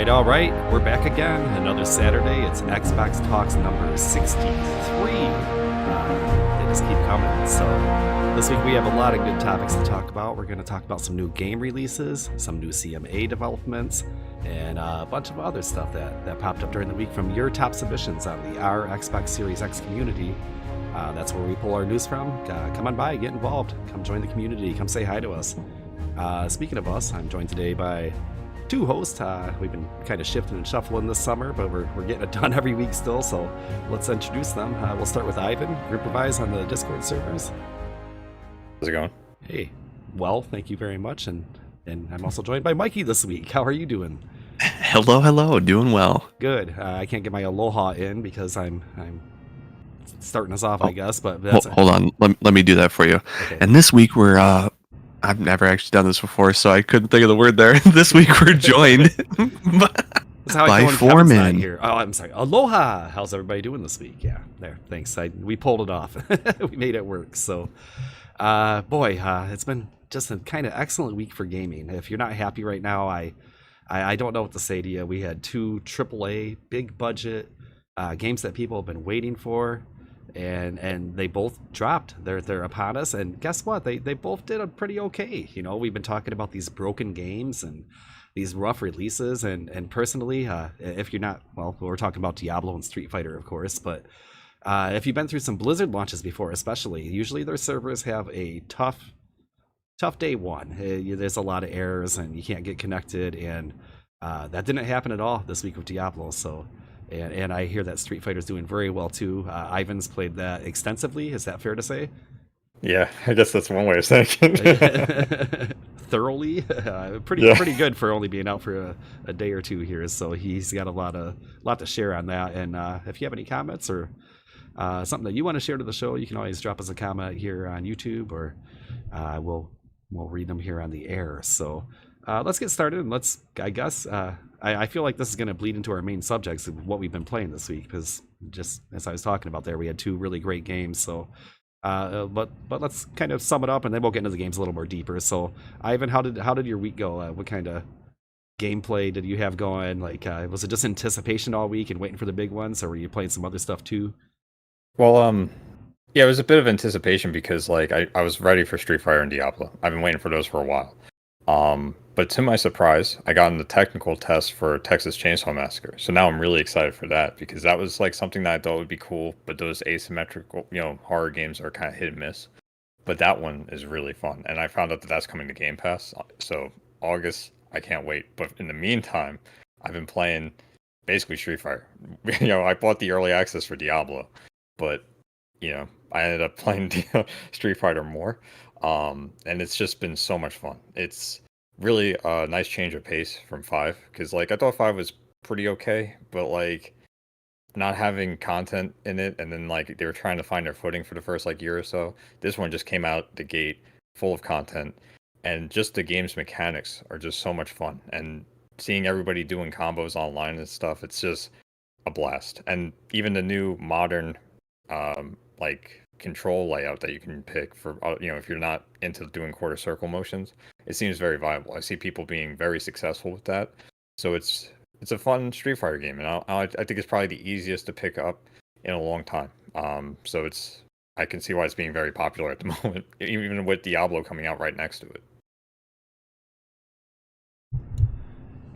All right. We're back again. Another Saturday. It's Xbox Talks number 63. They just keep coming. So this week we have a lot of good topics to talk about. We're going to talk about some new game releases, some new CMA developments, and a bunch of other stuff that popped up during the week from your top submissions on our Xbox Series X community. That's where we pull our news from. Come on by, get involved. Come join the community. Come say hi to us. Speaking of us, I'm joined today by two hosts. We've been kind of shifting and shuffling this summer, but we're getting it done every week still, so let's introduce them. We'll start with Ivan, Group of Eyes on the Discord servers. How's it going? Hey, well, thank you very much, and I'm also joined by Mikey this week. How are you doing? Hello, doing well. Good. I can't get my aloha in because I'm starting us off, I guess, but that's Hold on, let me do that for you. Okay. And this week we're I've never actually done this before, so I couldn't think of the word there. This week we're joined That's how by I Kevin's not Foreman. here. Oh, I'm sorry. Aloha. How's everybody doing this week? Yeah, there. Thanks. We pulled it off. We made it work. So, it's been just a kind of excellent week for gaming. If you're not happy right now, I don't know what to say to you. We had two AAA big budget games that people have been waiting for. And they both dropped. They're upon us, and guess what? They both did a pretty okay. You know, we've been talking about these broken games and these rough releases, and personally, if you're not, well, we're talking about Diablo and Street Fighter, of course, but if you've been through some Blizzard launches before, especially, usually their servers have a tough day one. There's a lot of errors, and you can't get connected, and that didn't happen at all this week with Diablo. So. And I hear that Street Fighter's doing very well too. Ivan's played that extensively. Is that fair to say? Yeah, I guess that's one way of saying it. Thoroughly, pretty good for only being out for a day or two here. So he's got a lot to share on that. And if you have any comments or something that you want to share to the show, you can always drop us a comment here on YouTube, or we'll read them here on the air. So let's get started, and I guess. I feel like this is going to bleed into our main subjects of what we've been playing this week, because just as I was talking about there, we had two really great games. So, but let's kind of sum it up, and then we'll get into the games a little more deeper. So, Ivan, how did your week go? What kind of gameplay did you have going? Like, was it just anticipation all week and waiting for the big ones, or were you playing some other stuff too? Well, yeah, it was a bit of anticipation because like I was ready for Street Fighter and Diablo. I've been waiting for those for a while. But to my surprise, I got in the technical test for Texas Chainsaw Massacre. So now I'm really excited for that, because that was like something that I thought would be cool, but those asymmetrical, horror games are kind of hit and miss. But that one is really fun, and I found out that that's coming to Game Pass. So August, I can't wait. But in the meantime, I've been playing basically Street Fighter. I bought the early access for Diablo, but I ended up playing Street Fighter more. And it's just been so much fun. It's really a nice change of pace from 5, because like I thought 5 was pretty okay, but like not having content in it, and then like they were trying to find their footing for the first like year or so. This one just came out the gate full of content, and just the game's mechanics are just so much fun, and seeing everybody doing combos online and stuff, it's just a blast. And even the new modern like control layout that you can pick for if you're not into doing quarter circle motions, it seems very viable. I see people being very successful with that, so it's a fun Street Fighter game, and I think it's probably the easiest to pick up in a long time. So I can see why it's being very popular at the moment, even with Diablo coming out right next to it.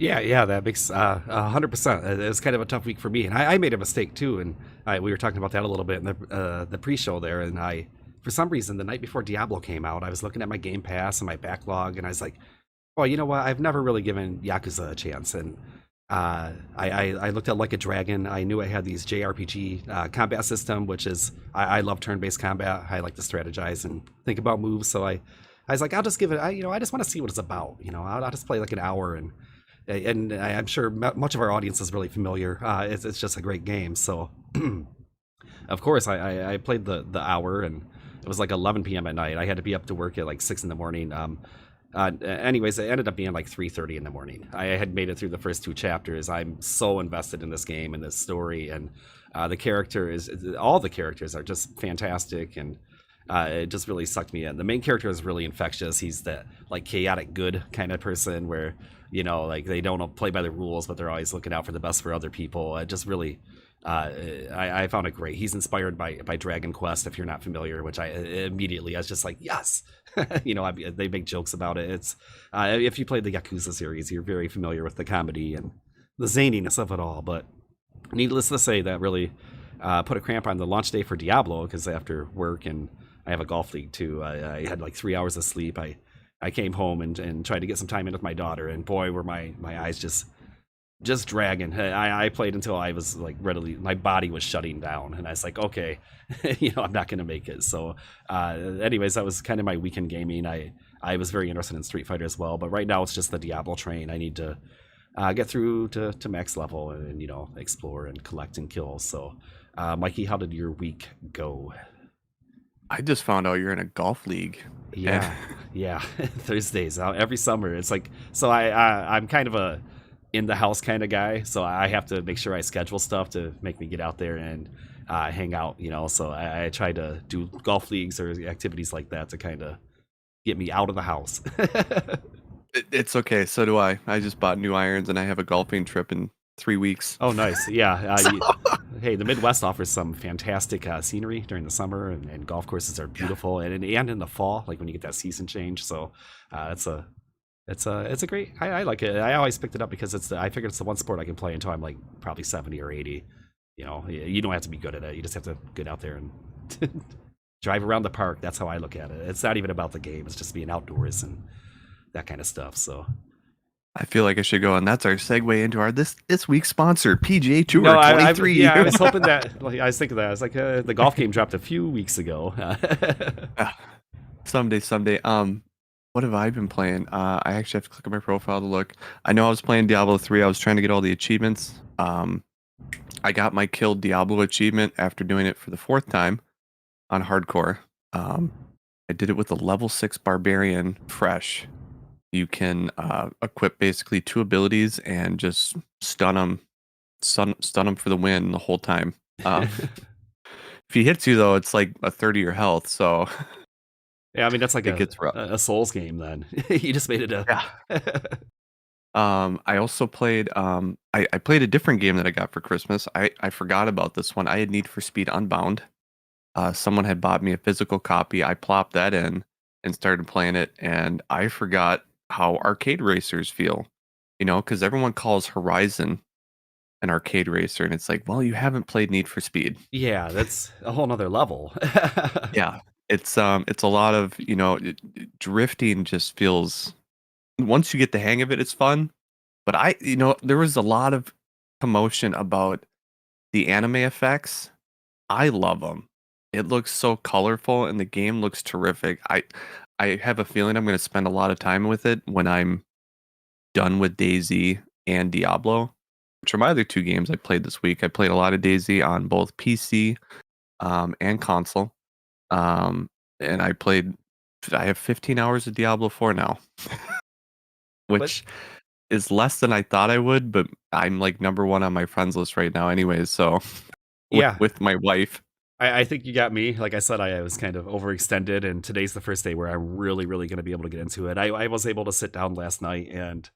Yeah, that makes 100%. It was kind of a tough week for me, and I made a mistake too. And we were talking about that a little bit in the pre-show there. And for some reason, the night before Diablo came out, I was looking at my Game Pass and my backlog, and I was like, well, you know what? I've never really given Yakuza a chance. And I looked at Like a Dragon. I knew I had these JRPG combat system, which is I love turn-based combat. I like to strategize and think about moves. So I was like, I'll just give it. I just want to see what it's about. I'll just play like an hour and I'm sure much of our audience is really familiar. It's just a great game. So, of course, I played the hour, and it was like 11 p.m. at night. I had to be up to work at like 6 in the morning. Anyways, it ended up being like 3:30 in the morning. I had made it through the first two chapters. I'm so invested in this game and this story, and all the characters are just fantastic, and it just really sucked me in. The main character is really infectious. He's that like chaotic good kind of person where like they don't play by the rules, but they're always looking out for the best for other people. It just really, I found it great. He's inspired by Dragon Quest, if you're not familiar, which I was just like, yes. They make jokes about it. It's if you played the Yakuza series, you're very familiar with the comedy and the zaniness of it all. But needless to say, that really put a cramp on the launch day for Diablo, because after work, and I have a golf league too, I had like 3 hours of sleep. I came home and tried to get some time in with my daughter, and boy, were my eyes just dragging. I played until I was like my body was shutting down, and I was like, okay, I'm not going to make it. So anyways, that was kind of my weekend gaming. I was very interested in Street Fighter as well, but right now it's just the Diablo train. I need to get through to max level and explore and collect and kill. So Mikey, how did your week go? I just found out you're in a golf league. Yeah, yeah. Thursdays every summer. It's like, so I'm kind of a in the house kind of guy, so I have to make sure I schedule stuff to make me get out there and hang out. So I try to do golf leagues or activities like that to kind of get me out of the house. It's okay. So do I. I just bought new irons, and I have a golfing trip in 3 weeks. Oh, nice. Yeah. Hey, the Midwest offers some fantastic scenery during the summer, and golf courses are beautiful, and in the fall, like when you get that season change. So it's a great. I like it. I always picked it up because I figured it's the one sport I can play until I'm like probably 70 or 80. You don't have to be good at it. You just have to get out there and drive around the park. That's how I look at it. It's not even about the game. It's just being outdoors and that kind of stuff. So I feel like I should go, and that's our segue into our this week's sponsor, PGA Tour no, 23. I was hoping that. Like, I was thinking that. I was like, the golf game dropped a few weeks ago. Someday. What have I been playing? I actually have to click on my profile to look. I know I was playing Diablo 3. I was trying to get all the achievements. I got my Killed Diablo achievement after doing it for the 4th time on hardcore. I did it with a level 6 barbarian fresh. You can equip basically 2 abilities and just stun them for the win the whole time. If he hits you, though, it's like a third of your health. So yeah, I mean that's like gets rough. a Souls game. Then you just made it a. Yeah. I also played. I played a different game that I got for Christmas. I forgot about this one. I had Need for Speed Unbound. Someone had bought me a physical copy. I plopped that in and started playing it, and I forgot how arcade racers feel, because everyone calls Horizon an arcade racer, and it's like, well, you haven't played Need for Speed. Yeah, that's a whole nother level. Yeah, it's a lot of drifting. Just feels, once you get the hang of it, it's fun. But there was a lot of commotion about the anime effects. I love them. It looks so colorful, and the game looks terrific. I have a feeling I'm going to spend a lot of time with it when I'm done with DayZ and Diablo, which are my other 2 games I played this week. I played a lot of DayZ on both PC and console. And I have 15 hours of Diablo 4 now, which is less than I thought I would, but I'm like number 1 on my friends list right now anyways. So with my wife. I think you got me. Like I said, I was kind of overextended, and today's the first day where I'm really, really going to be able to get into it. I was able to sit down last night, and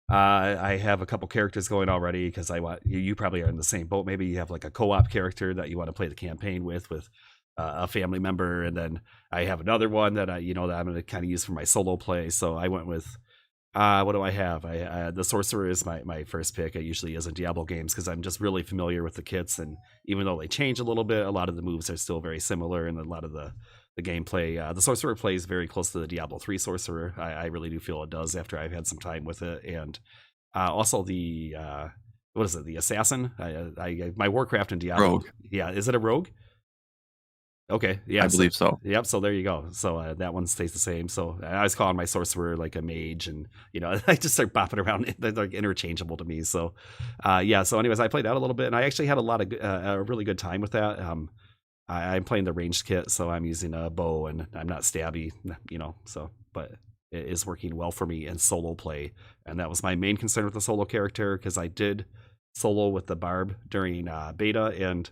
I have a couple characters going already because you probably are in the same boat. Maybe you have like a co-op character that you want to play the campaign with a family member, and then I have another one that that I'm going to kind of use for my solo play. So I went with. What do I have? The Sorcerer is my first pick. It usually is in Diablo games because I'm just really familiar with the kits, and even though they change a little bit, a lot of the moves are still very similar, and a lot of the gameplay. The Sorcerer plays very close to the Diablo 3 Sorcerer. I really do feel it does after I've had some time with it, and also the what is it? The Assassin. My Warcraft and Diablo. Rogue. Yeah, is it a rogue? Okay, yeah, I believe so. Yep, so there you go. So that one stays the same. So I was calling my sorcerer like a mage, and I just start bopping around. They're like interchangeable to me. So yeah. So anyways, I played out a little bit, and I actually had a really good time with that. I'm playing the ranged kit, so I'm using a bow, and I'm not stabby, So, but it is working well for me in solo play, and that was my main concern with the solo character because I did solo with the barb during beta, and.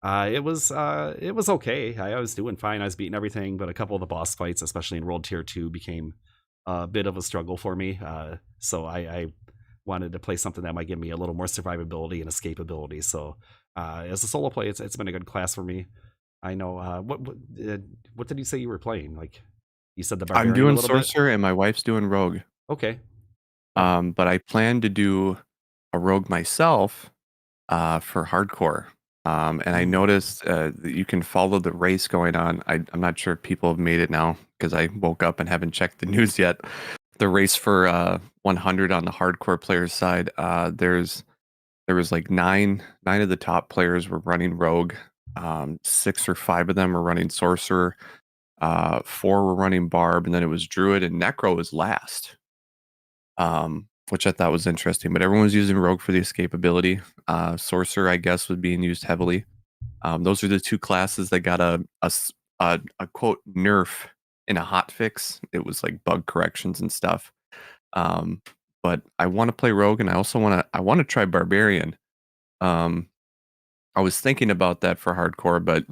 It was okay. I was doing fine. I was beating everything, but a couple of the boss fights, especially in World Tier 2, became a bit of a struggle for me. So I wanted to play something that might give me a little more survivability and escapability. So as a solo play, it's been a good class for me. I know. What did you say you were playing? Like you said the I'm barbarian a doing little bit. sorcerer and my wife's doing rogue. Okay. But I plan to do a rogue myself for hardcore. And I noticed that you can follow the race going on. I'm not sure if people have made it now because I woke up and haven't checked the news yet. The race for 100 on the hardcore players side. There was like nine of the top players were running rogue. 6 or 5 of them were running sorcerer. 4 were running barb, and then it was druid and necro was last. Which I thought was interesting. But everyone was using rogue for the escapability. Sorcerer, I guess, was being used heavily. Those are the 2 classes that got a quote nerf in a hot fix. It was like bug corrections and stuff. But I want to play rogue, and I also want to try barbarian. I was thinking about that for hardcore, but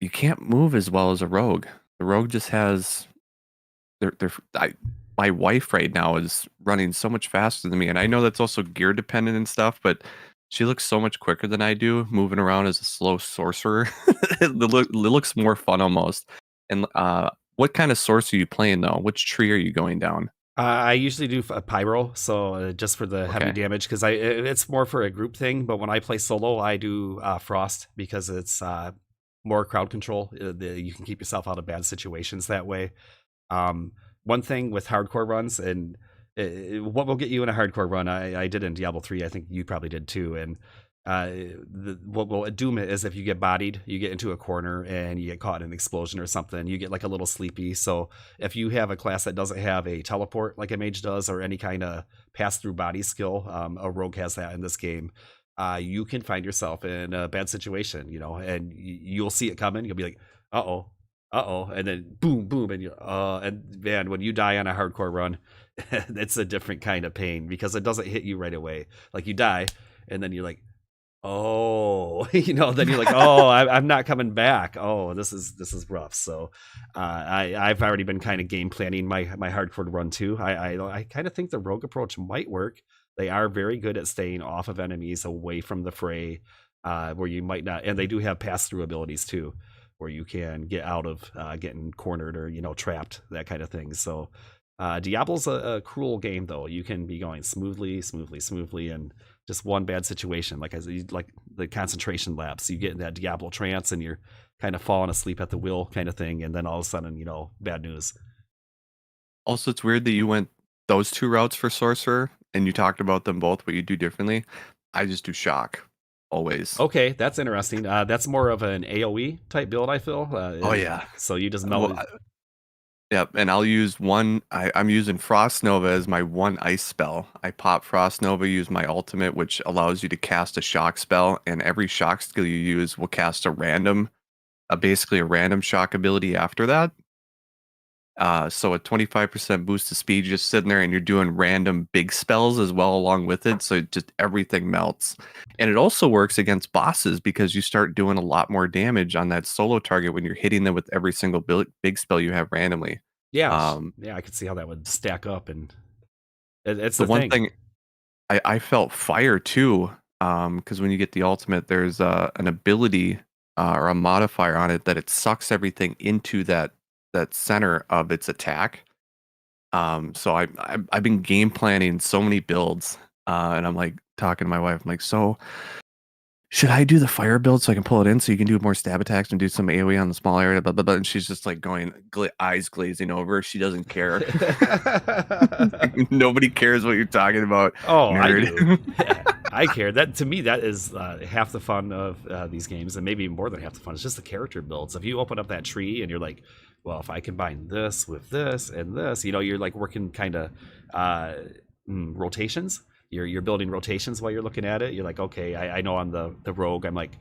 you can't move as well as a rogue. The rogue just has my wife right now is running so much faster than me, and I know that's also gear dependent and stuff, but she looks so much quicker than I do moving around as a slow sorcerer. It looks more fun almost. And what kind of sorcerer are you playing though? Which tree are you going down? I usually do a pyro, so just for the heavy Okay. damage because it's more for a group thing. But when I play solo, I do frost because it's more crowd control. You can keep yourself out of bad situations that way. One thing with hardcore runs, and what will get you in a hardcore run, I did in Diablo 3. I think you probably did too. And what will doom it is if you get bodied, you get into a corner and you get caught in an explosion or something, you get like a little sleepy. So if you have a class that doesn't have a teleport like a mage does or any kind of pass through body skill, a rogue has that in this game. You can find yourself in a bad situation, and you'll see it coming. You'll be like, and then boom, boom, and man, when you die on a hardcore run, it's a different kind of pain because it doesn't hit you right away. Like you die, and then you're like, oh, then you're like, oh, I'm not coming back. Oh, this is rough. So, I've already been kind of game planning my hardcore run too. I kind of think the rogue approach might work. They are very good at staying off of enemies, away from the fray, where you might not, and they do have pass through abilities too, where you can get out of getting cornered or trapped, that kind of thing. So, Diablo's a cruel game though. You can be going smoothly, and just one bad situation, like the concentration lapse, you get in that Diablo trance and you're kind of falling asleep at the wheel kind of thing, and then all of a sudden, bad news. Also, it's weird that you went those 2 routes for sorcerer and you talked about them both, but you do differently. I just do shock always. Okay, that's interesting. That's more of an AoE type build, I feel. Oh yeah. So you just Well, melt. Yep, and I'll use one. I'm using Frost Nova as my one ice spell. I pop Frost Nova, use my ultimate, which allows you to cast a shock spell, and every shock skill you use will cast basically a random shock ability after that. So a 25% boost to speed, just sitting there, and you're doing random big spells as well along with it. So just everything melts, and it also works against bosses because you start doing a lot more damage on that solo target when you're hitting them with every single big spell you have randomly. Yeah, Um, yeah, I could see how that would stack up, and it's the the one thing. thing I felt fire too, because when you get the ultimate, there's an ability or a modifier on it that it sucks everything into that center of its attack. So I've been game planning so many builds, and I'm like talking to my wife. I'm like, so should I do the fire build so I can pull it in so you can do more stab attacks and do some AoE on the small area? Blah blah blah. And she's just like going eyes glazing over. She doesn't care. Like, nobody cares what you're talking about. Oh, Nerd. I do. I care. That to me, that is half the fun of these games, and maybe more than half the fun. It's just the character builds. If you open up that tree and you're like, well, if I combine this with this and this, you're like working kind of rotations. You're building rotations while you're looking at it. You're like, okay, I know on the rogue, I'm like,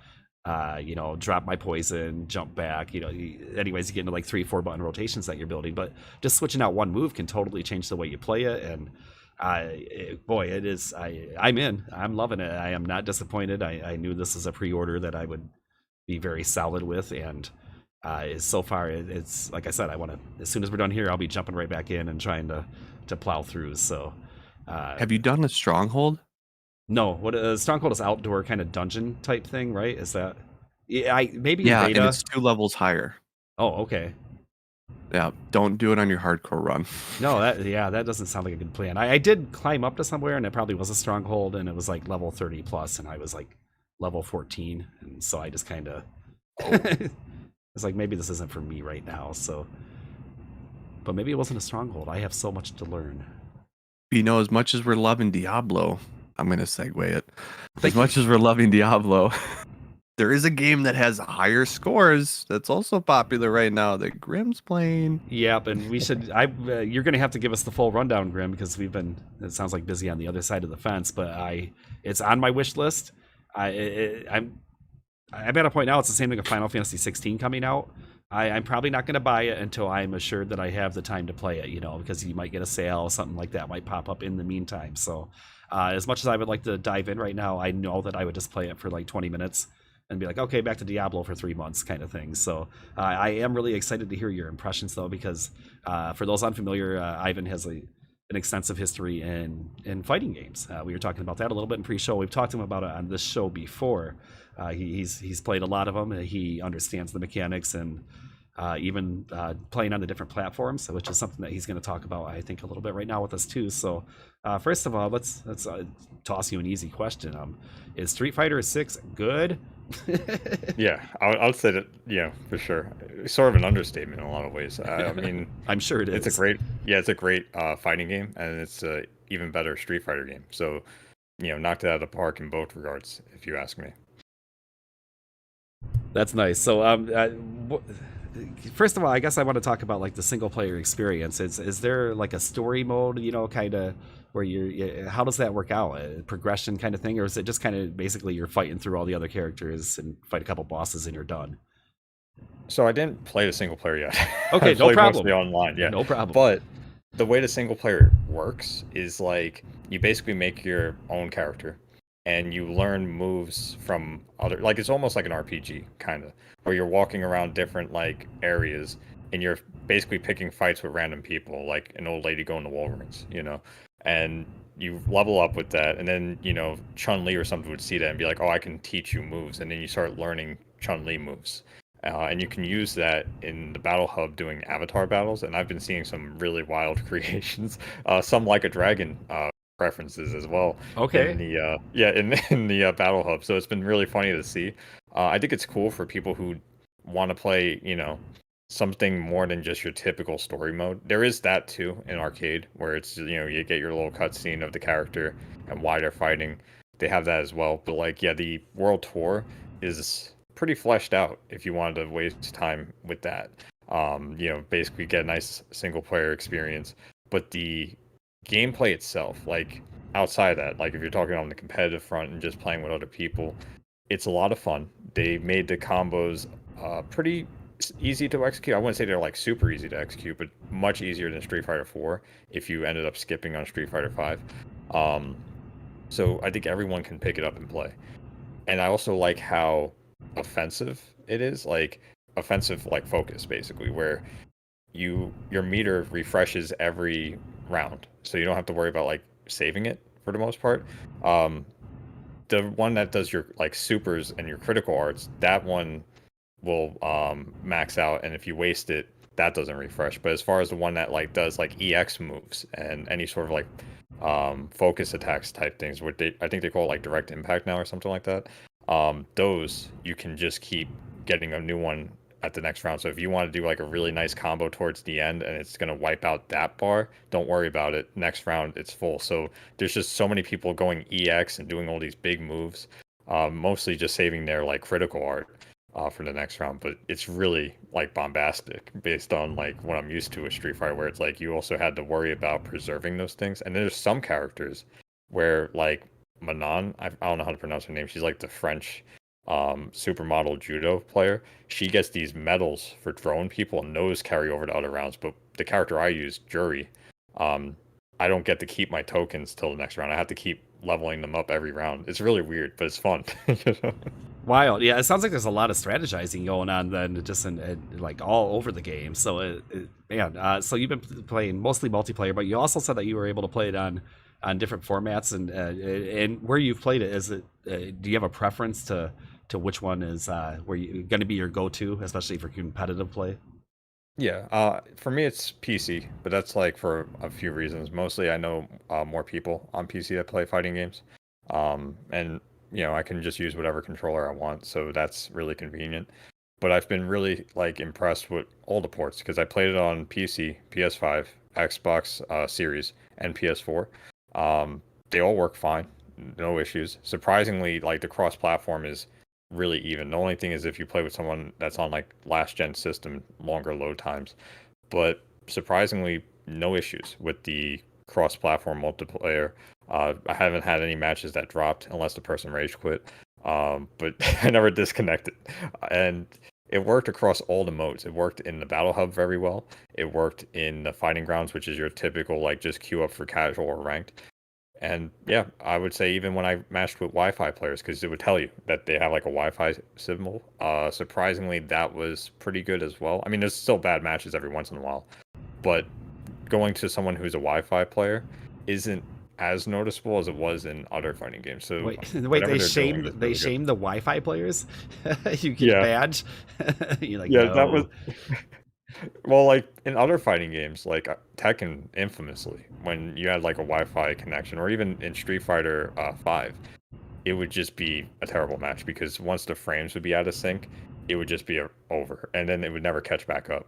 drop my poison, jump back. Anyways, you get into like 3-4 button rotations that you're building. But just switching out one move can totally change the way you play it. And it is. I'm in. I'm loving it. I am not disappointed. I knew this is a pre-order that I would be very solid with, and so far it's like I said. I want to, as soon as we're done here, I'll be jumping right back in and trying to plow through. So Have you done a stronghold? No, what Stronghold is outdoor kind of dungeon type thing, right? Is that? Yeah, I maybe in Yeah, and beta. it's 2 levels higher. Oh, okay. Yeah, don't do it on your hardcore run. No, that doesn't sound like a good plan. I did climb up to somewhere, and it probably was a stronghold, and it was like level 30 plus, and I was like level 14, and so I just kind of. It's like maybe this isn't for me right now. So, but maybe it wasn't a stronghold. I have so much to learn. You know, as much as we're loving Diablo, I'm gonna segue it. Thank As much as we're loving Diablo, there is a game that has higher scores that's also popular right now that Grim's playing. Yep, and we should. You're going to have to give us the full rundown, Grim, because we've been. It sounds like busy on the other side of the fence, but it's on my wish list. I'm at a point now. It's the same thing with Final Fantasy 16 coming out. I'm probably not going to buy it until I'm assured that I have the time to play it. Because you might get a sale, something like that might pop up in the meantime. So, as much as I would like to dive in right now, I know that I would just play it for like 20 minutes. And be like, okay, back to Diablo for 3 months, kind of thing. So I am really excited to hear your impressions, though, because for those unfamiliar, Ivan has an extensive history in fighting games. We were talking about that a little bit in pre-show. We've talked to him about it on this show before. He's played a lot of them. He understands the mechanics and even playing on the different platforms, which is something that he's going to talk about, I think, a little bit right now with us too. So first of all, let's toss you an easy question. Is Street Fighter 6 good? Yeah, I'll say that. Yeah, for sure. It's sort of an understatement in a lot of ways. I mean, I'm sure it is. it's a great fighting game, and it's a even better Street Fighter game. So, knocked it out of the park in both regards, if you ask me. That's nice. So, first of all, I guess I want to talk about like the single player experience. Is there like a story mode, kind of where how does that work out? A progression kind of thing, or is it just kind of basically you're fighting through all the other characters and fight a couple bosses and you're done? So I didn't play the single player yet. Okay, I no played problem. mostly online, yeah. No problem. But the way the single player works is like you basically make your own character and you learn moves from other, like it's almost like an RPG kind of, where you're walking around different like areas and you're basically picking fights with random people, like an old lady going to Walgreens, and you level up with that, and then Chun-Li or something would see that and be like, oh, I can teach you moves, and then you start learning Chun-Li moves. And you can use that in the battle hub doing avatar battles, and I've been seeing some really wild creations, some like a dragon preferences as well. Okay. In the in the battle hub, so it's been really funny to see. I think it's cool for people who want to play, something more than just your typical story mode. There is that too in arcade, where it's you get your little cutscene of the character and why they're fighting. They have that as well, but like the world tour is pretty fleshed out if you wanted to waste time with that. Basically get a nice single player experience. But the gameplay itself, like outside of that, like if you're talking on the competitive front and just playing with other people, it's a lot of fun. They made the combos pretty easy to execute. I wouldn't say they're like super easy to execute, but much easier than Street Fighter 4 if you ended up skipping on Street Fighter 5. So I think everyone can pick it up and play. And I also like how offensive it is, like offensive like focus basically, where your meter refreshes every round, so you don't have to worry about like saving it for the most part. The one that does your like supers and your critical arts, that one will max out, and if you waste it, that doesn't refresh. But as far as the one that like does like EX moves and any sort of like focus attacks type things, what I think they call it like direct impact now or something like that, those you can just keep getting a new one at the next round. So if you want to do like a really nice combo towards the end and it's going to wipe out that bar, don't worry about it. Next round it's full. So there's just so many people going EX and doing all these big moves, mostly just saving their like critical art for the next round. But it's really like bombastic based on like what I'm used to with Street Fighter, where it's like you also had to worry about preserving those things. And there's some characters where like Manon, I don't know how to pronounce her name, she's like the French supermodel judo player. She gets these medals for throwing people, and those carry over to other rounds. But the character I use, Jury, I don't get to keep my tokens till the next round. I have to keep leveling them up every round. It's really weird, but it's fun. Wild. Yeah, it sounds like there's a lot of strategizing going on then, just in like all over the game. So, so you've been playing mostly multiplayer, but you also said that you were able to play it on on different formats, and where you've played it, is it? Do you have a preference to which one is where you going to be your go-to, especially for competitive play? Yeah, for me it's PC, but that's like for a few reasons. Mostly, I know more people on PC that play fighting games, and I can just use whatever controller I want, so that's really convenient. But I've been really like impressed with all the ports because I played it on PC, PS5, Xbox Series, and PS4. They all work fine, no issues. Surprisingly, like the cross-platform is really even. The only thing is if you play with someone that's on like last gen system, longer load times. But surprisingly, no issues with the cross-platform multiplayer. I haven't had any matches that dropped unless the person rage quit. But I never disconnected, and it worked across all the modes. It worked in the battle hub very well. It worked in the fighting grounds, which is your typical like just queue up for casual or ranked. And yeah, I would say even when I matched with Wi-Fi players, because it would tell you that they have like a Wi-Fi symbol. Surprisingly, that was pretty good as well. I mean, there's still bad matches every once in a while, but going to someone who's a Wi-Fi player isn't as noticeable as it was in other fighting games. So Wait, whatever they they're doing shamed is they really good. shamed the Wi-Fi players. You get a Yeah, badge. You're like, yeah, that was no. well, like in other fighting games, like Tekken, infamously, when you had like a Wi-Fi connection, or even in Street Fighter 5, it would just be a terrible match because once the frames would be out of sync, it would just be over, and then it would never catch back up.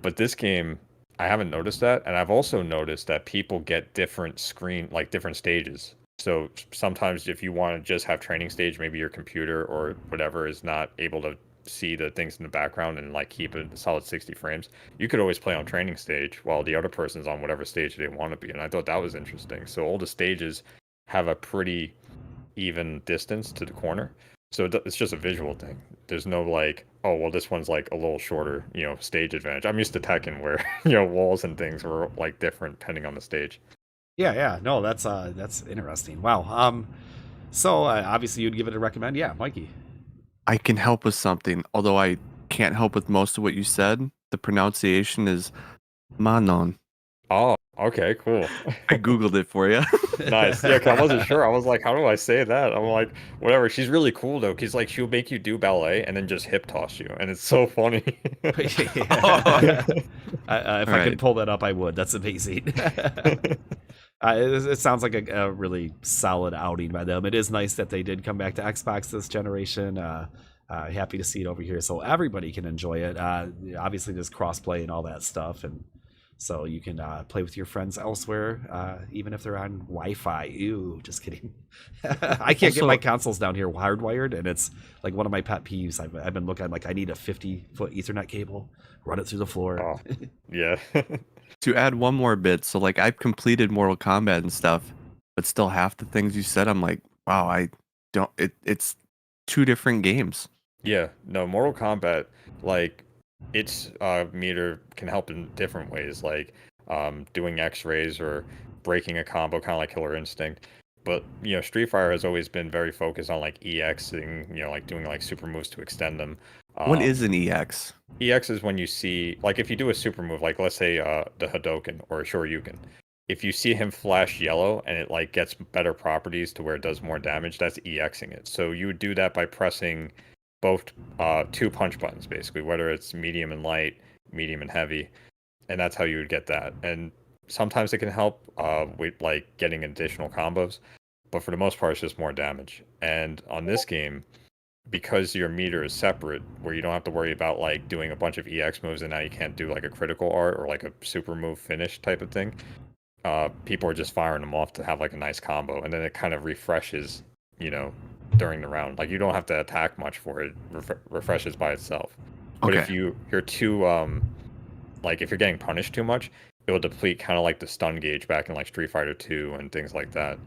But this game, I haven't noticed that, and I've also noticed that people get different like different stages. So sometimes if you want to just have training stage, maybe your computer or whatever is not able to see the things in the background and like keep it a solid 60 frames, you could always play on training stage while the other person's on whatever stage they want to be. And I thought that was interesting. So all the stages have a pretty even distance to the corner. So it's just a visual thing. There's no like, oh, well, this one's like a little shorter, stage advantage. I'm used to Tekken where, walls and things were like different depending on the stage. Yeah, yeah. No, that's interesting. Wow. So obviously you'd give it a recommend. Yeah, Mikey. I can help with something, although I can't help with most of what you said. The pronunciation is Manon. Oh, okay, cool. I googled it for you. Nice. Yeah, 'cause I wasn't sure. I was like, how do I say that? I'm like, whatever. She's really cool though, because like she'll make you do ballet and then just hip toss you, and it's so funny. Yeah. If I could Right. pull that up, I would. That's amazing. It sounds like a really solid outing by them. It is nice that they did come back to Xbox this generation. Happy to see it over here, so everybody can enjoy it. Obviously, there's crossplay and all that stuff, and so you can play with your friends elsewhere, even if they're on Wi-Fi. Ew, just kidding. I can't get Also, my consoles down here hardwired, and it's like one of my pet peeves. I've been looking, like, I need a 50-foot Ethernet cable, run it through the floor. Oh, yeah. to add one more bit, so like I've completed Mortal Kombat and stuff, but still half the things you said, I'm like, wow, I don't. It's two different games. Yeah, no, Mortal Kombat, like its meter can help in different ways, like doing X-rays or breaking a combo, kind of like Killer Instinct. But Street Fighter has always been very focused on like EXing, like doing like super moves to extend them. What Um, is an EX? EX is when you see, like, if you do a super move, like let's say the Hadouken or a Shoryuken, if you see him flash yellow and it like gets better properties to where it does more damage, that's EXing it. So you would do that by pressing both two punch buttons, basically, whether it's medium and light, medium and heavy, and that's how you would get that. And sometimes it can help with like getting additional combos, but for the most part, it's just more damage. And on this game, because your meter is separate, where you don't have to worry about like doing a bunch of EX moves and now you can't do like a critical art or like a super move finish type of thing. People are just firing them off to have like a nice combo, and then it kind of refreshes, during the round. Like you don't have to attack much for it; refreshes by itself. But if Okay. you're too like if you're getting punished too much, it will deplete kind of like the stun gauge back in like Street Fighter 2 and things like that.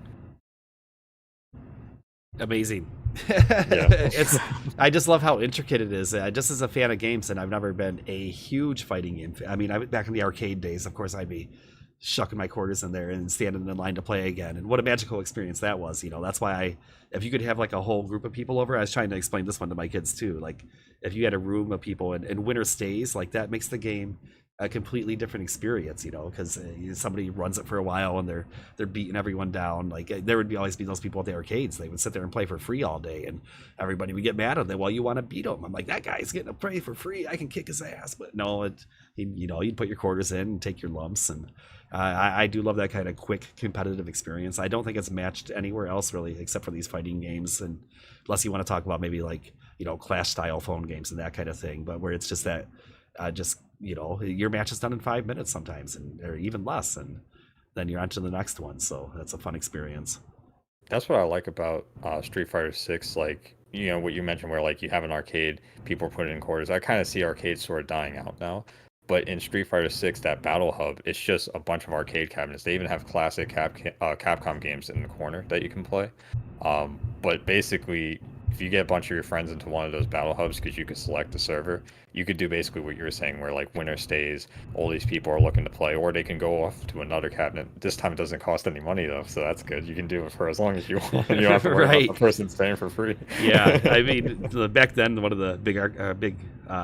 Amazing. Yeah. It's I just love how intricate it is. Just as a fan of games, and I've never been a huge fighting game. I mean, back in the arcade days, of course, I'd be shucking my quarters in there and standing in line to play again. And what a magical experience that was. That's why if you could have like a whole group of people over, I was trying to explain this one to my kids too. Like if you had a room of people and winner stays, like that makes the game a completely different experience, because somebody runs it for a while and they're beating everyone down. Like there would always be those people at the arcades. They would sit there and play for free all day, and everybody would get mad at them. Well, you want to beat him? I'm like, that guy's getting to play for free. I can kick his ass. But no, you'd put your quarters in and take your lumps, and I do love that kind of quick competitive experience. I don't think it's matched anywhere else really, except for these fighting games, and unless you want to talk about maybe like Clash style phone games and that kind of thing, but where it's just that your match is done in 5 minutes sometimes, or even less, and then you're on to the next one. So that's a fun experience. That's what I like about Street Fighter 6. Like, what you mentioned, where like you have an arcade, people put it in quarters. I kind of see arcades sort of dying out now. But in Street Fighter 6, that battle hub, it's just a bunch of arcade cabinets. They even have classic Capcom games in the corner that you can play. But basically, if you get a bunch of your friends into one of those battle hubs, because you could select the server, you could do basically what you were saying, where like winner stays, all these people are looking to play, or they can go off to another cabinet. This time it doesn't cost any money though, so that's good. You can do it for as long as you want. You don't have to worry Right. about the person staying for free. Yeah, I mean, back then, one of the big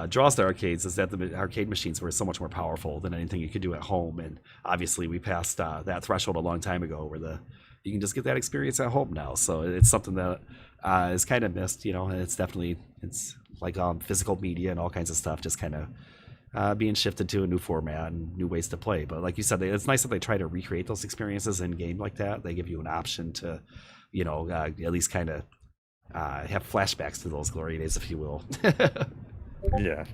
draws to arcades is that the arcade machines were so much more powerful than anything you could do at home, and obviously we passed that threshold a long time ago, where you can just get that experience at home now. So it's something that is kind of missed, and it's like physical media and all kinds of stuff just kind of being shifted to a new format and new ways to play. But like you said, it's nice that they try to recreate those experiences in game like that. They give you an option to, at least kind of have flashbacks to those glory days, if you will. Yeah.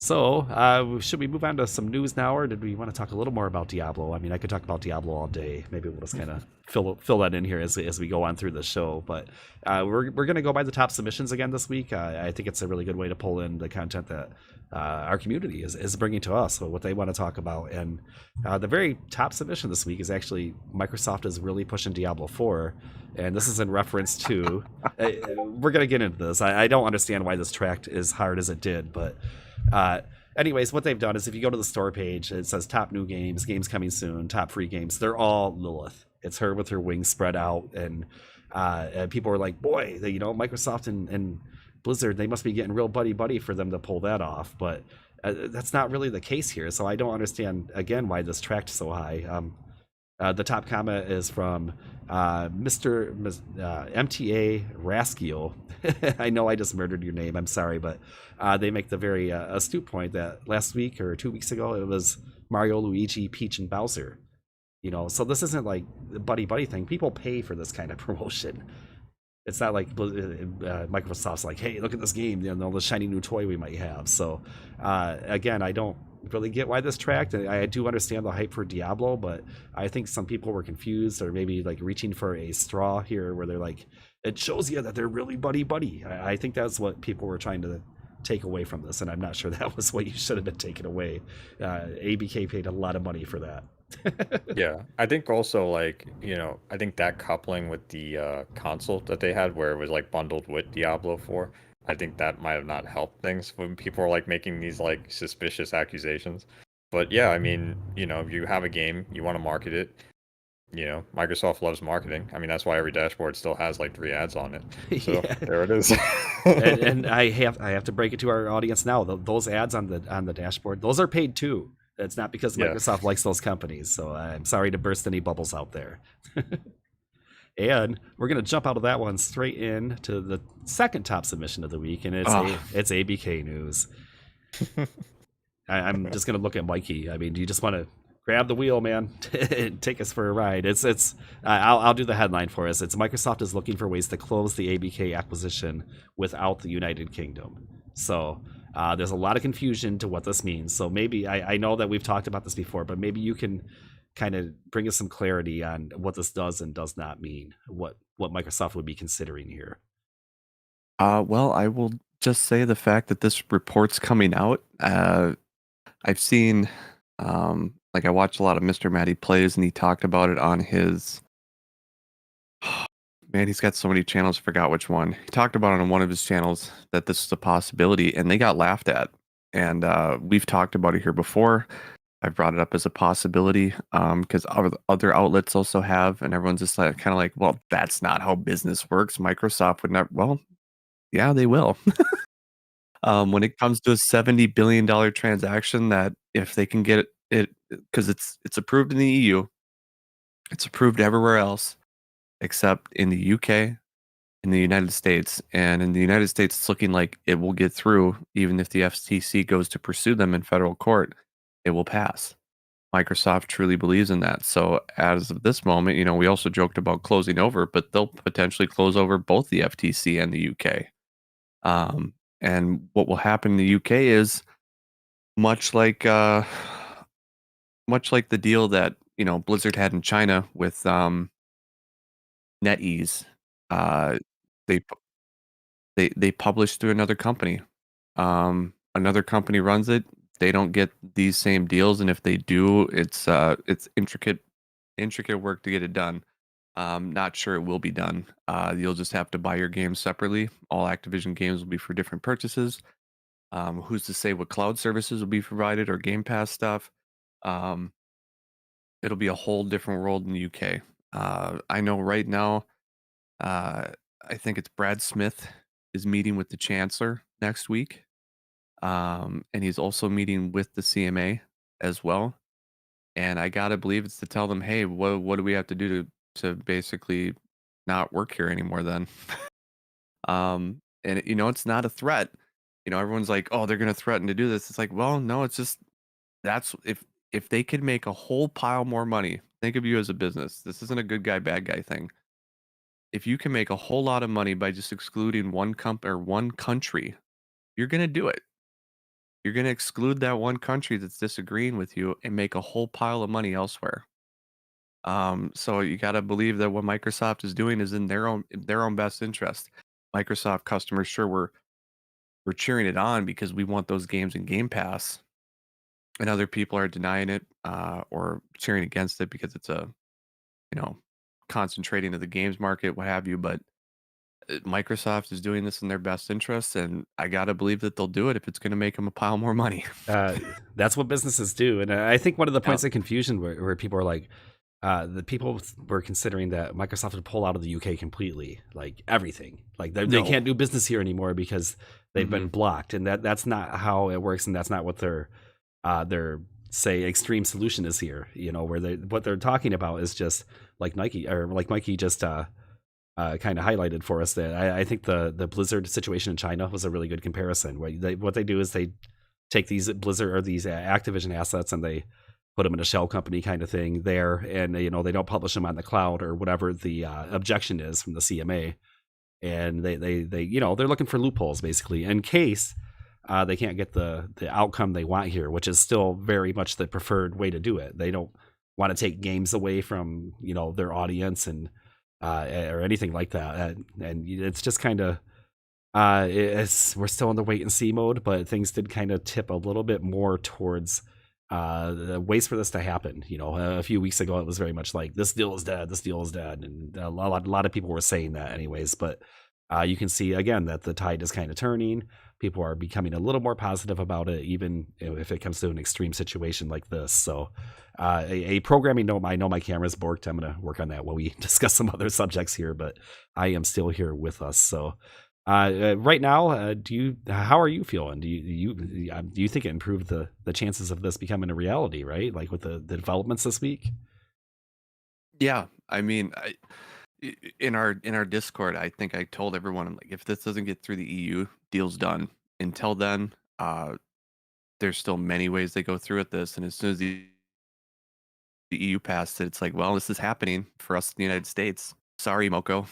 So, should we move on to some news now, or did we want to talk a little more about Diablo? I mean, I could talk about Diablo all day. Maybe we'll just kind of fill that in here as we go on through the show. But we're going to go by the top submissions again this week. I think it's a really good way to pull in the content that our community is bringing to us, so what they want to talk about. And the very top submission this week is actually Microsoft is really pushing Diablo 4. And this is in reference to, we're going to get into this. I don't understand why this tracked as hard as it did, but anyways, what they've done is if you go to the store page, it says top new games, games coming soon, top free games. They're all Lilith. It's her with her wings spread out, and people are like, boy, Microsoft and Blizzard, they must be getting real buddy for them to pull that off. But that's not really the case here. So I don't understand again why this tracked so high. The top comment is from Mr. MTA Raskiel. I know I just murdered your name. I'm sorry, but they make the very astute point that last week or 2 weeks ago, it was Mario, Luigi, Peach, and Bowser. So this isn't like the buddy thing. People pay for this kind of promotion. It's not like Microsoft's like, hey, look at this game, the shiny new toy we might have. So again, I don't really get why this tracked. I do understand the hype for Diablo, but I think some people were confused or maybe like reaching for a straw here, where they're like, it shows you that they're really buddy. I think that's what people were trying to take away from this, and I'm not sure that was what you should have been taken away. ABK paid a lot of money for that. Yeah, I think also I think that coupling with the console that they had, where it was like bundled with Diablo 4, I think that might have not helped things when people are like making these like suspicious accusations. But yeah, I mean, you have a game, you want to market it. Microsoft loves marketing. I mean, that's why every dashboard still has like 3 ads on it. So Yeah. there it is. and I have to break it to our audience now. Those ads on the dashboard, those are paid too. It's not because Microsoft likes those companies. So I'm sorry to burst any bubbles out there. And we're gonna jump out of that one straight in to the second top submission of the week, and it's ABK news. I'm just gonna look at Mikey. I mean, do you just want to grab the wheel, man, and take us for a ride? I'll do the headline for us. It's Microsoft is looking for ways to close the ABK acquisition without the United Kingdom. So there's a lot of confusion to what this means. So maybe I know that we've talked about this before, but maybe you can kind of bring us some clarity on what this does and does not mean, what Microsoft would be considering here. Well, I will just say the fact that this report's coming out. I've seen, I watched a lot of Mr. Matty Plays, and he talked about it on his. Man, he's got so many channels. I forgot which one. He talked about it on one of his channels that this is a possibility, and they got laughed at. And we've talked about it here before. I've brought it up as a possibility because other outlets also have, and everyone's just kind of like, well, that's not how business works. Microsoft would not. Well, yeah, they will. When it comes to a $70 billion transaction, that if they can get it, because it's approved in the EU, it's approved everywhere else except in the UK, in the United States, and in the United States, it's looking like it will get through. Even if the FTC goes to pursue them in federal court, it will pass. Microsoft truly believes in that. So as of this moment, we also joked about closing over, but they'll potentially close over both the FTC and the UK. And what will happen in the UK is much like the deal that Blizzard had in China with NetEase. Uh, they pu- they publish through another company. Another company runs it. They don't get these same deals, and if they do, it's intricate work to get it done. Not sure it will be done. You'll just have to buy your games separately. All Activision games will be for different purchases. Who's to say what cloud services will be provided or Game Pass stuff? Um, it'll be a whole different world in the UK. I know right now, uh, I think it's Brad Smith is meeting with the Chancellor next week. And he's also meeting with the CMA as well. And I gotta believe it's to tell them, hey, what do we have to do to basically not work here anymore then? And it's not a threat. Everyone's like, oh, they're gonna threaten to do this. It's like, well, no, it's just that's if they could make a whole pile more money, think of you as a business. This isn't a good guy, bad guy thing. If you can make a whole lot of money by just excluding one or one country, you're gonna do it. You're gonna exclude that one country that's disagreeing with you and make a whole pile of money elsewhere. So you gotta believe that what Microsoft is doing is in their own best interest. Microsoft customers, sure, we're cheering it on because we want those games in Game Pass, and other people are denying it or cheering against it because it's a concentrating of the games market, what have you. But Microsoft is doing this in their best interest, and I gotta believe that they'll do it if it's going to make them a pile more money. Uh, that's what businesses do, and I think one of the Yep. points of confusion where people are like, the people were considering that Microsoft would pull out of the UK completely, like everything, like they No. can't do business here anymore because they've been blocked, and that's not how it works, and that's not what their say extreme solution is here. Where what they're talking about is just like Nike or like Mikey just kind of highlighted for us. That I think the Blizzard situation in China was a really good comparison. Where what they do is they take these Blizzard or these Activision assets and they put them in a shell company kind of thing there, and they don't publish them on the cloud or whatever the objection is from the CMA, and they they're looking for loopholes basically in case they can't get the outcome they want here, which is still very much the preferred way to do it. They don't want to take games away from their audience and or anything like that, and it's just kind of we're still in the wait and see mode, but things did kind of tip a little bit more towards the ways for this to happen. A few weeks ago it was very much like this deal is dead, and a lot of people were saying that anyways. But you can see again that the tide is kind of turning. People are becoming a little more positive about it, even if it comes to an extreme situation like this. So a programming note, I know my camera's borked. I'm going to work on that while we discuss some other subjects here, but I am still here with us. So right now, how are you feeling? Do you think it improved the chances of this becoming a reality, right? Like with the developments this week? Yeah, I mean, in our Discord, I think I told everyone, I'm like, if this doesn't get through the EU, deal's done. Until then, there's still many ways they go through with this, and as soon as the EU passed it, it's like, well, this is happening for us in the United States. Sorry, Moko.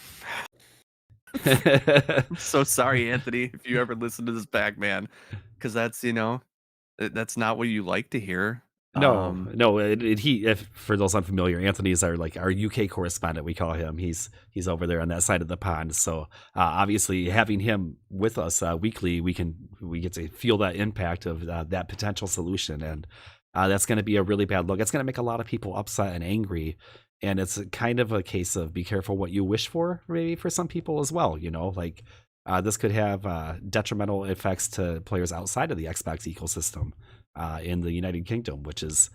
I'm so sorry, Anthony, if you ever listen to this back, man, because that's not what you like to hear. No. If for those unfamiliar, Anthony's our UK correspondent. We call him. He's over there on that side of the pond. So obviously, having him with us weekly, we get to feel that impact of that potential solution, and that's going to be a really bad look. It's going to make a lot of people upset and angry, and it's kind of a case of be careful what you wish for, maybe for some people as well. Like this could have detrimental effects to players outside of the Xbox ecosystem. In the United Kingdom, which is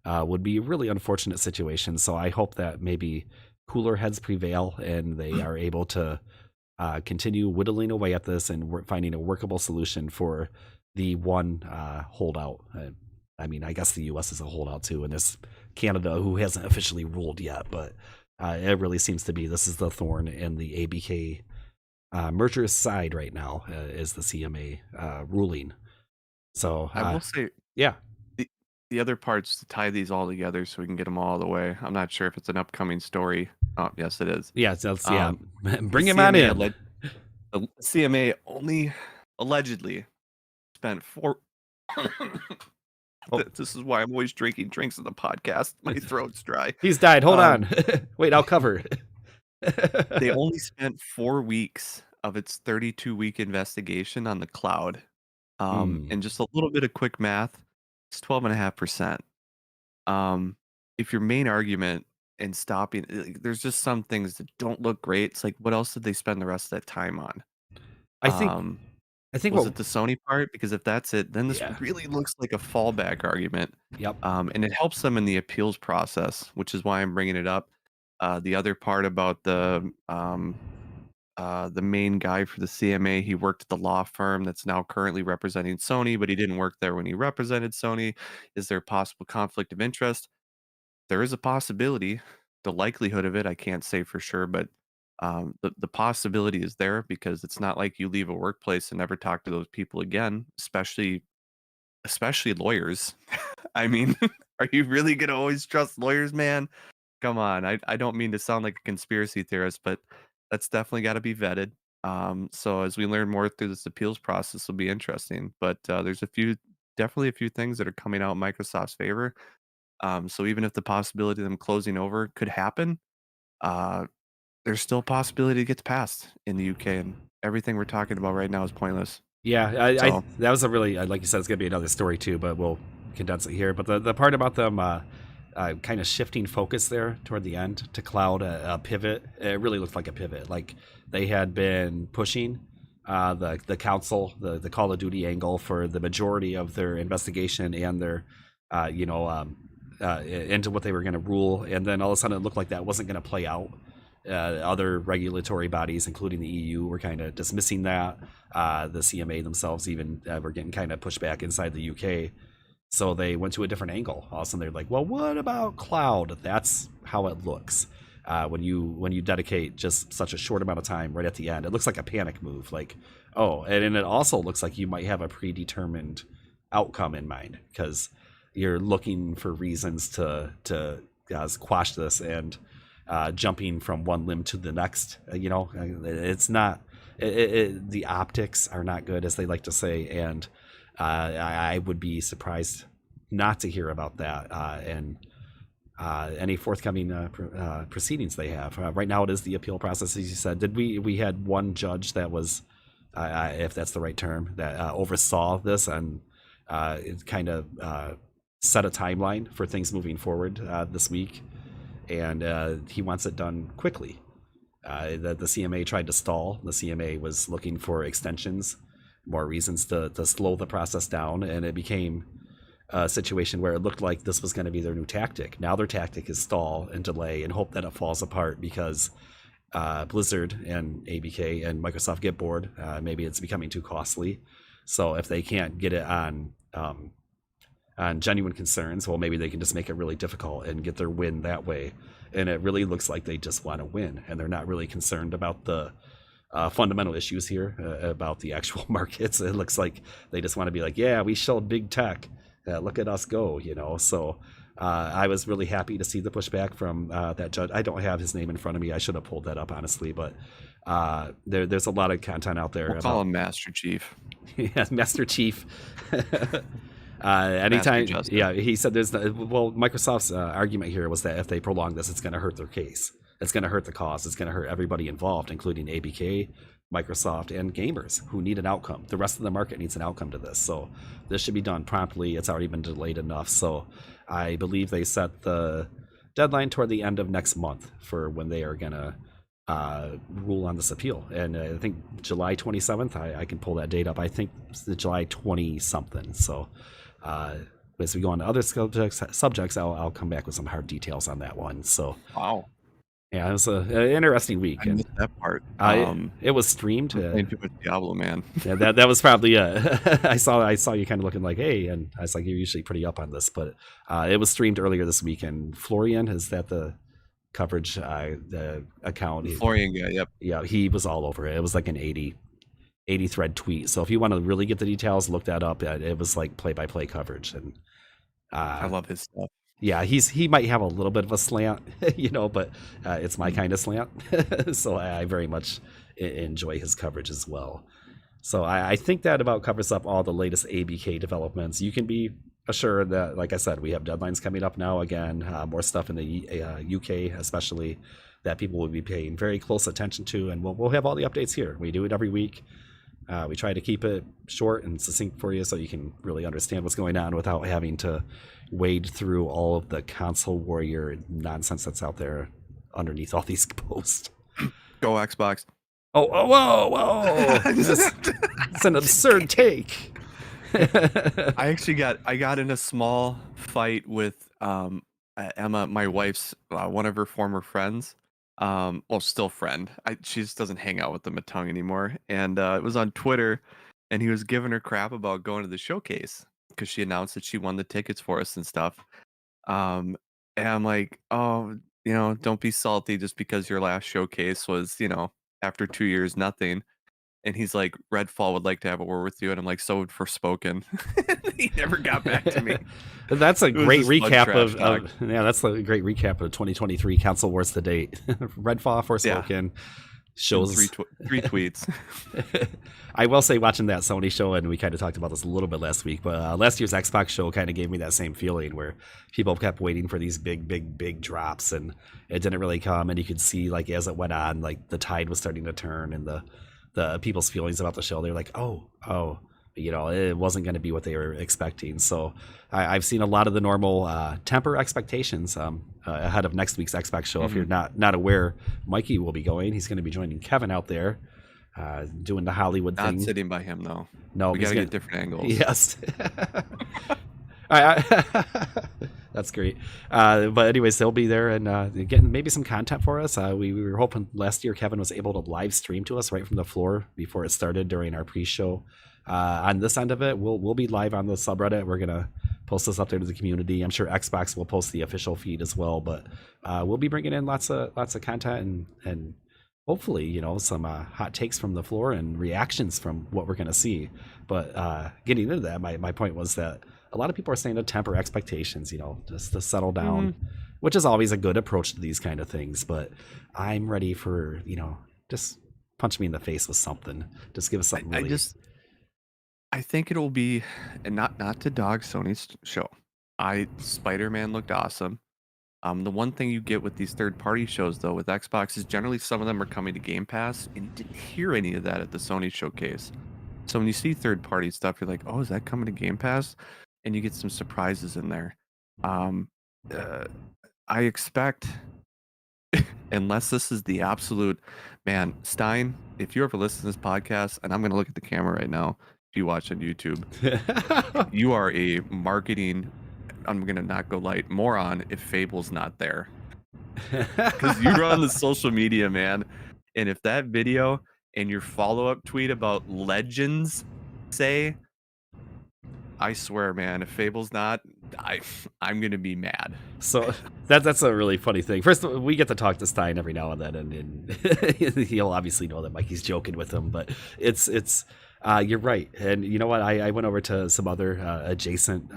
would be a really unfortunate situation. So I hope that maybe cooler heads prevail and they are able to continue whittling away at this and finding a workable solution for the one holdout. I mean, I guess the U.S. is a holdout too, and there's Canada, who hasn't officially ruled yet, but it really seems to be this is the thorn in the ABK merger's side right now, is the CMA ruling. So I will say yeah, the other parts to tie these all together so we can get them all the way. I'm not sure if it's an upcoming story. Oh, yes, it is. yeah, so yeah. Bring The him on CMA in. The CMA only allegedly spent four. This is why I'm always drinking drinks in the podcast. My throat's dry. He's died. Hold on. Wait, I'll cover. They only spent 4 weeks of its 32-week investigation on the cloud. And just a little bit of quick math, it's 12.5%. If your main argument in stopping, there's just some things that don't look great. It's like, what else did they spend the rest of that time on? I think Was it the Sony part? Because if that's it, then this Yeah. really looks like a fallback argument. Yep. And it helps them in the appeals process, which is why I'm bringing it up. The other part about the main guy for the CMA, he worked at the law firm that's now currently representing Sony, but he didn't work there when he represented Sony. Is there a possible conflict of interest? There is a possibility. The likelihood of it, I can't say for sure, but the possibility is there, because it's not like you leave a workplace and never talk to those people again, especially lawyers. I mean, are you really gonna always trust lawyers, man? Come on. I don't mean to sound like a conspiracy theorist, but that's definitely got to be vetted. So as we learn more through this appeals process, will be interesting. But there's definitely a few things that are coming out in Microsoft's favor. So even if the possibility of them closing over could happen, there's still a possibility it gets passed in the UK, and everything we're talking about right now is pointless. Yeah, So- that was a really, like you said, it's gonna be another story too, but we'll condense it here. But the part about them kind of shifting focus there toward the end to cloud, a pivot, it really looked like a pivot. Like they had been pushing the council, the Call of Duty angle for the majority of their investigation and their into what they were going to rule, and then all of a sudden it looked like that wasn't going to play out. Other regulatory bodies, including the EU, were kind of dismissing that. The CMA themselves even were getting kind of pushed back inside the UK. So they went to a different angle. All of a sudden they're like, well, what about cloud? That's how it looks. When you dedicate just such a short amount of time right at the end, it looks like a panic move. Like, oh, and it also looks like you might have a predetermined outcome in mind, because you're looking for reasons to quash this, and jumping from one limb to the next. It's not. The optics are not good, as they like to say, and I would be surprised not to hear about that and any forthcoming proceedings they have. Right now, it is the appeal process, as you said. We had one judge that was, if that's the right term, that oversaw this, and it kind of set a timeline for things moving forward this week, and he wants it done quickly. The CMA tried to stall. The CMA was looking for extensions, more reasons to slow the process down, and it became a situation where it looked like this was going to be their new tactic. Now their tactic is stall and delay and hope that it falls apart, because Blizzard and ABK and Microsoft get bored. Maybe it's becoming too costly. So if they can't get it on genuine concerns, well, maybe they can just make it really difficult and get their win that way. And it really looks like they just want to win, and they're not really concerned about the fundamental issues here, about the actual markets. It looks like they just want to be like, yeah, we showed big tech. Look at us go, So I was really happy to see the pushback from that judge. I don't have his name in front of me. I should have pulled that up, honestly, but there's a lot of content out there. We'll call him Master Chief. Yeah, Master Chief. Anytime, yeah, he said Microsoft's argument here was that if they prolong this, it's going to hurt their case. It's going to hurt the cause. It's going to hurt everybody involved, including ABK, Microsoft, and gamers who need an outcome. The rest of the market needs an outcome to this. So this should be done promptly. It's already been delayed enough. So I believe they set the deadline toward the end of next month for when they are going to rule on this appeal. And I think July 27th, I can pull that date up. I think it's the July 20 something. So as we go on to other subjects, I'll come back with some hard details on that one. So wow. Yeah, it was an interesting week, I and missed that part. it was streamed. I'm playing too much Diablo, man. Yeah, that was probably I saw you kind of looking like, hey, and I was like, you're usually pretty up on this, but it was streamed earlier this weekend. Florian, is that the coverage the account? The Florian guy, yep. Yeah, he was all over it. It was like an 80 thread tweet. So if you want to really get the details, look that up. It was like play by play coverage, and I love his stuff. yeah, he might have a little bit of a slant, but it's my kind of slant. So I very much enjoy his coverage as well. So I think that about covers up all the latest ABK developments. You can be assured that, like I said, we have deadlines coming up now again, more stuff in the UK especially, that people will be paying very close attention to, and we'll have all the updates here. We do it every week. We try to keep it short and succinct for you so you can really understand what's going on without having to wade through all of the console warrior nonsense that's out there underneath all these posts. Go Xbox. Oh, whoa. It's an absurd take. I got in a small fight with Emma, my wife's one of her former friends. Well, still friend. She just doesn't hang out with them a ton anymore. And it was on Twitter, and he was giving her crap about going to the showcase because she announced that she won the tickets for us and stuff. And I'm like, oh, don't be salty just because your last showcase was, after 2 years, nothing. And he's like, Redfall would like to have a word with you. And I'm like, so would Forspoken. He never got back to me. That's a great recap of that's a great recap of 2023 console wars to date. Redfall, Forspoken, shows three tweets. I will say, watching that Sony show, and we kind of talked about this a little bit last week, but last year's Xbox show kind of gave me that same feeling where people kept waiting for these big drops, and it didn't really come. And you could see, like, as it went on, like the tide was starting to turn, and the people's feelings about the show, they're like, oh, it wasn't going to be what they were expecting. So I've seen a lot of the normal temper expectations ahead of next week's Xbox show. If you're not aware, Mikey will be going. He's going to be joining Kevin out there doing the Hollywood thing. Not sitting by him, though. No, we got to get different angles. Yes. That's great. But anyways, they'll be there and getting maybe some content for us. We were hoping last year Kevin was able to live stream to us right from the floor before it started during our pre-show. On this end of it, we'll be live on the subreddit. We're gonna post this up there to the community. I'm sure Xbox will post the official feed as well. But we'll be bringing in lots of content and hopefully some hot takes from the floor and reactions from what we're gonna see. But getting into that, my point was that a lot of people are saying to temper expectations, just to settle down, which is always a good approach to these kind of things. But I'm ready for, just punch me in the face with something. Just give us something really. I think it'll be, and not to dog Sony's show. Spider-Man looked awesome. The one thing you get with these third-party shows, though, with Xbox is generally some of them are coming to Game Pass, and you didn't hear any of that at the Sony showcase. So when you see third-party stuff, you're like, oh, is that coming to Game Pass? And you get some surprises in there. I expect, unless this is the absolute, man, Stein, if you ever listen to this podcast, and I'm going to look at the camera right now, if you watch on YouTube, you are a marketing, I'm going to not go light, moron if Fable's not there. Because you run the social media, man. And if that video and your follow-up tweet about Legends say, I swear, man, if Fable's not, I'm gonna be mad. So that's a really funny thing. First, we get to talk to Stein every now and then, and he'll obviously know that Mikey's joking with him. But it's you're right. And you know what? I went over to some other adjacent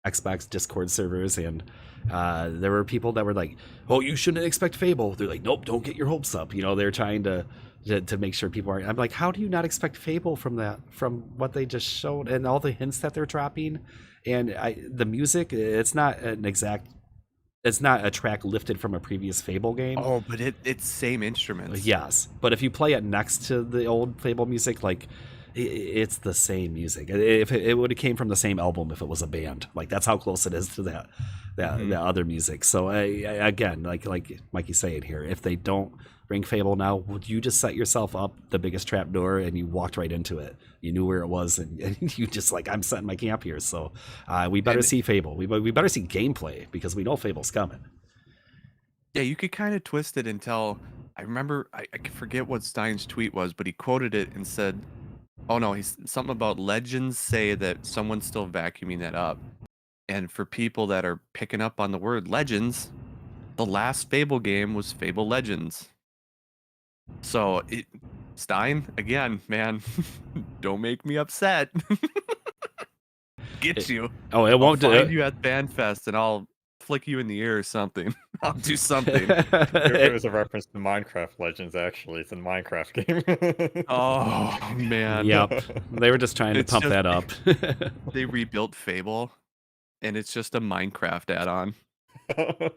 Xbox Discord servers, and there were people that were like, "Oh, you shouldn't expect Fable." They're like, "Nope, don't get your hopes up." They're trying to make sure people aren't. I'm like, how do you not expect Fable from what they just showed and all the hints that they're dropping? And the music, it's not a track lifted from a previous Fable game. Oh, but it's same instruments. Yes, but if you play it next to the old Fable music, like it's the same music. If it would have came from the same album, if it was a band, like that's how close it is to that the other music. So again, like Mikey's saying here, if they don't bring Fable now, would you just set yourself up the biggest trap door and you walked right into it? You knew where it was, and you just like, I'm setting my camp here. So we better see Fable. We better see gameplay because we know Fable's coming. Yeah, you could kind of twist it until I remember I can forget what Stein's tweet was, but he quoted it and said, "Oh no, he's something about legends say that someone's still vacuuming that up." And for people that are picking up on the word legends, the last Fable game was Fable Legends. So Stein, again, man, don't make me upset. Get you. Oh, it I'll won't do find it. you at FanFest and I'll flick you in the ear or something. I'll do something. It was a reference to Minecraft Legends, actually. It's a Minecraft game. Oh man. Yep, they were just trying to It's pump just that up. they rebuilt Fable and it's just a Minecraft add-on. But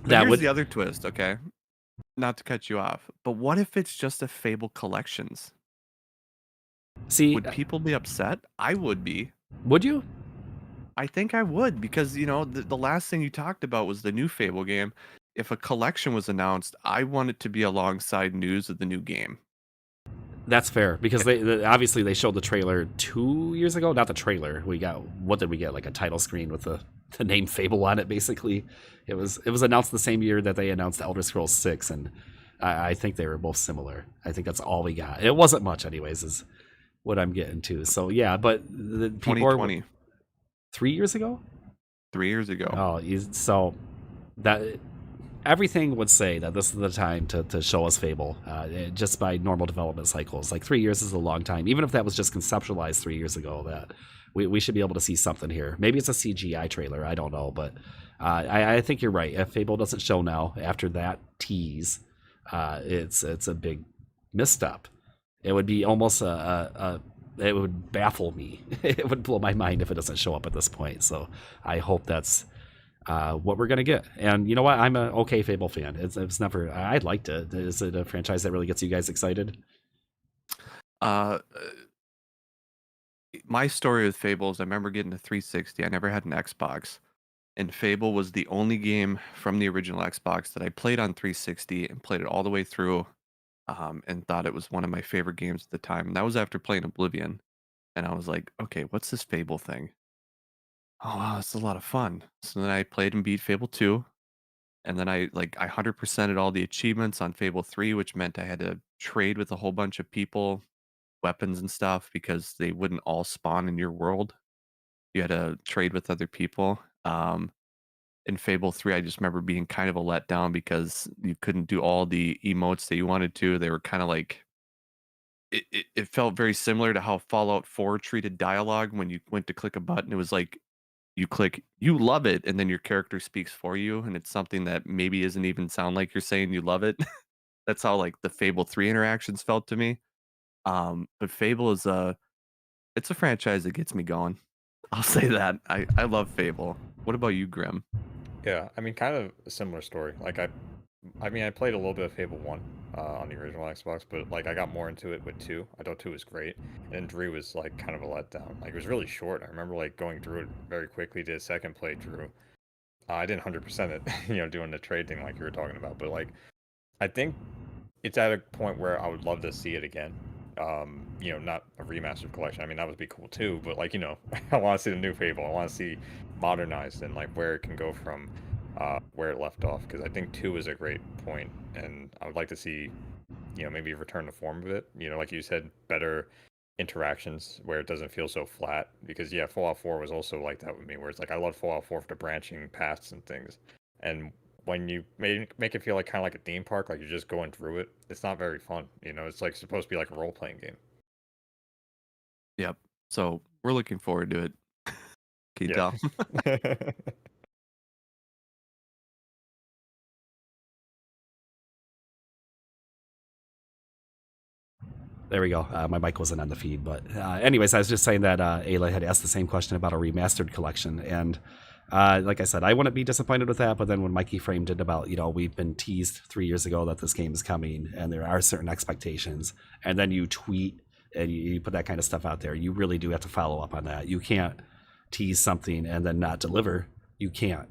That here's would the other twist, okay? Not to cut you off, but what if it's just a Fable Collections? see. Would people be upset? I would be. Would you? I think I would because, the last thing you talked about was the new Fable game. If a collection was announced, I want it to be alongside news of the new game. That's fair because obviously they showed the trailer 2 years ago. Not the trailer. What did we get? Like a title screen with the name Fable on it. Basically, it was announced the same year that they announced Elder Scrolls 6, and I think they were both similar. I think that's all we got. It wasn't much, anyways, is what I'm getting to. So yeah, but the people are 2020, 3 years ago. 3 years ago. Oh, so that everything would say that this is the time to show us Fable, just by normal development cycles. Like 3 years is a long time, even if that was just conceptualized 3 years ago. That we should be able to see something here. Maybe it's a CGI trailer. I don't know, but I think you're right. If Fable doesn't show now after that tease, it's a big misstep. It would be almost it would baffle me. It would blow my mind if it doesn't show up at this point. So I hope that's what we're gonna get. And you know what? I'm an okay Fable fan. It's never. I liked it. Is it a franchise that really gets you guys excited? Uh, my story with Fable is I remember getting a 360. I never had an Xbox, and Fable was the only game from the original Xbox that I played on 360 and played it all the way through, and thought it was one of my favorite games at the time. And that was after playing Oblivion, and I was like, okay, what's this Fable thing? Oh wow, it's a lot of fun. So then I played and beat Fable 2, and then I 100%ed all the achievements on Fable 3, which meant I had to trade with a whole bunch of people, weapons and stuff, because they wouldn't all spawn in your world. You had to trade with other people. In Fable 3, I just remember being kind of a letdown because you couldn't do all the emotes that you wanted to. They were kind of like it felt very similar to how Fallout 4 treated dialogue when you went to click a button. It was like you click, you love it, and then your character speaks for you, and it's something that maybe isn't even sound like you're saying you love it. That's how like the Fable 3 interactions felt to me. But Fable is it's a franchise that gets me going. I'll say that. I love Fable. What about you, Grim? Yeah, I mean, kind of a similar story. Like I mean, I played a little bit of Fable 1 on the original Xbox, but like I got more into it with 2. I thought 2 was great, and then 3 was like kind of a letdown. Like it was really short. I remember like going through it very quickly. Did a second playthrough. I didn't 100% it, doing the trade thing like you were talking about. But like, I think it's at a point where I would love to see it again. Not a remastered collection. I mean, that would be cool too. But like, I want to see the new Fable. I want to see modernized and like where it can go from where it left off. Because I think 2 is a great point, and I would like to see, maybe return to form of it. Like you said, better interactions where it doesn't feel so flat. Because yeah, Fallout 4 was also like that with me, where it's like I love Fallout 4 for the branching paths and things, and when you make it feel like kind of like a theme park, like you're just going through it, it's not very fun. It's like supposed to be like a role playing game. Yep. So we're looking forward to it. Can you tell? There we go. My mic wasn't on the feed, but anyways, I was just saying that Ayla had asked the same question about a remastered collection, and like I said, I wouldn't be disappointed with that. But then when Mikey framed it about, we've been teased 3 years ago that this game is coming, and there are certain expectations, and then you tweet and you put that kind of stuff out there, you really do have to follow up on that. You can't tease something and then not deliver. You can't,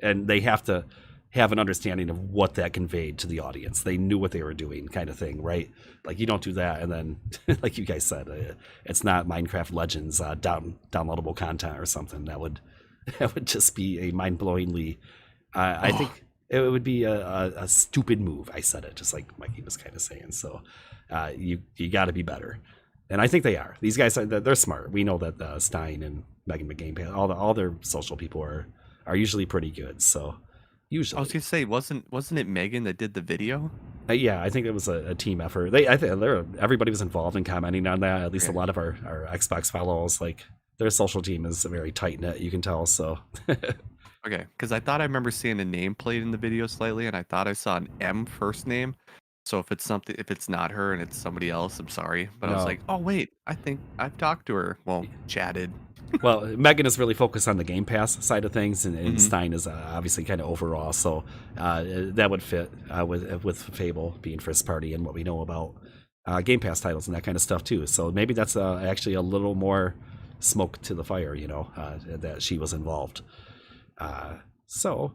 and they have to have an understanding of what that conveyed to the audience. They knew what they were doing, kind of thing, right? Like you don't do that and then, like you guys said, it's not Minecraft Legends downloadable content or something that would That would just be a mind-blowingly. I Oh, think it would be a stupid move. I said it just like Mikey was kind of saying. So you got to be better, and I think they are. These guys they're smart. We know that Stein and Megan McGame, all their social people are usually pretty good. So I was usually, gonna say, wasn't it Megan that did the video? yeah, I think it was a team effort. I think everybody was involved in commenting on that. At least a Okay. lot of our Xbox fellows, like their social team is very tight knit. You can tell. So Okay, because I thought I remember seeing a nameplate in the video slightly, and I thought I saw an M first name. So if it's not her and it's somebody else, I'm sorry. But I was no. like, oh wait, I think I've talked to her. Well, chatted. Well, Megan is really focused on the Game Pass side of things, and Hmm. Stein is obviously kind of overall. So that would fit with Fable being first party and what we know about Game Pass titles and that kind of stuff too. So maybe that's actually a little more smoke to the fire, that she was involved. So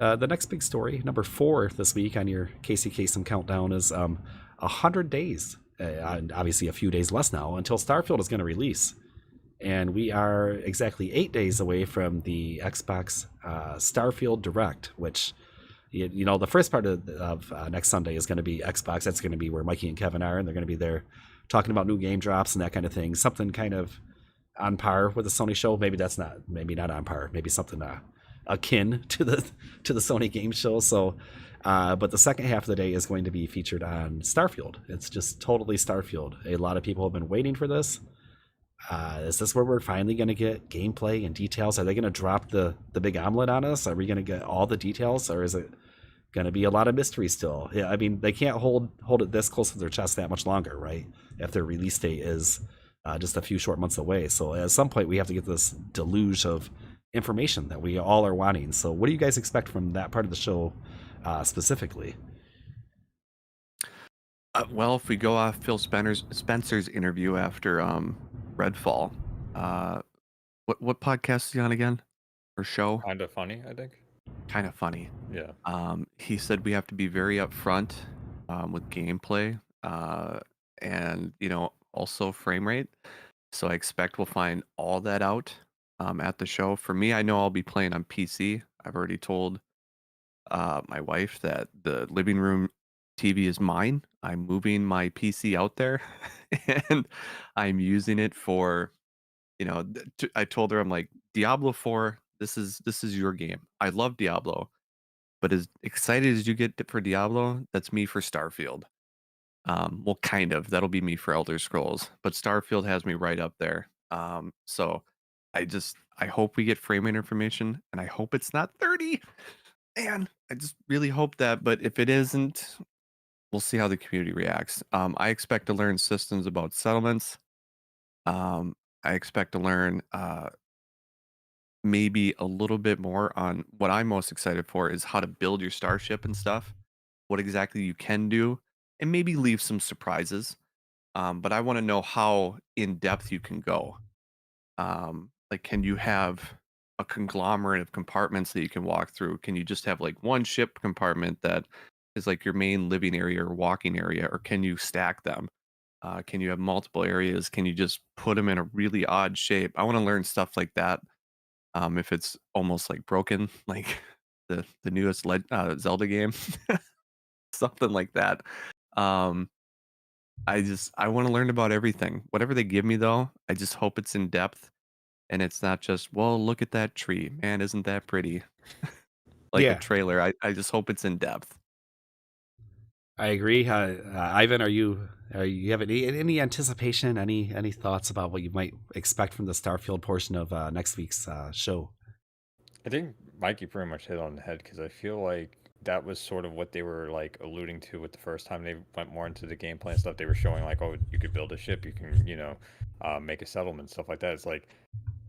the next big story, number 4 this week on your Casey Kasem countdown, is 100 days, and obviously a few days less now, until Starfield is going to release. And we are exactly 8 days away from the Xbox Starfield Direct, which, the first part of next Sunday is going to be Xbox. That's going to be where Mikey and Kevin are, and they're going to be there talking about new game drops and that kind of thing. Something kind of on par with the Sony show. Maybe not on par. Maybe something akin to the Sony game show. So, but the second half of the day is going to be featured on Starfield. It's just totally Starfield. A lot of people have been waiting for this. Is this where we're finally going to get gameplay and details? Are they going to drop the big omelet on us? Are we going to get all the details, or is it going to be a lot of mystery still? Yeah, I mean, they can't hold it this close to their chest that much longer, right? If their release date is just a few short months away. So at some point, we have to get this deluge of information that we all are wanting. So what do you guys expect from that part of the show specifically? Well, if we go off Phil Spencer's interview after Redfall, uh, what podcast is he on again or show? Kind of funny, I think. Kind of funny. Yeah. He said we have to be very upfront with gameplay, and also frame rate. So I expect we'll find all that out at the show. For me, I know I'll be playing on PC. I've already told my wife that the living room TV is mine. I'm moving my PC out there, and I'm using it for I told her, I'm like, Diablo 4. This is your game. I love Diablo, but as excited as you get for Diablo, that's me for Starfield. Well, kind of. That'll be me for Elder Scrolls, but Starfield has me right up there. So I hope we get frame rate information, and I hope it's not 30. Man, I just really hope that. But if it isn't, we'll see how the community reacts. I expect to learn systems about settlements. Um, I expect to learn maybe a little bit more on what I'm most excited for is how to build your starship and stuff, what exactly you can do, and maybe leave some surprises. But I want to know how in depth you can go. Like, can you have a conglomerate of compartments that you can walk through? Can you just have like one ship compartment that is like your main living area or walking area, or can you stack them? Can you have multiple areas? Can you just put them in a really odd shape? I want to learn stuff like that. If it's almost like broken, like the newest Zelda game, something like that. Um, I want to learn about everything. Whatever they give me, though, I just hope it's in depth and it's not just, well, look at that tree, man, isn't that pretty? Like a Yeah, trailer. I just hope it's in depth. I agree. Ivan, are you have any anticipation, any thoughts about what you might expect from the Starfield portion of next week's show? I think Mikey pretty much hit on the head because I feel like that was sort of what they were like alluding to with the first time they went more into the gameplay and stuff. They were showing like, oh, you could build a ship, you can, make a settlement, stuff like that. It's like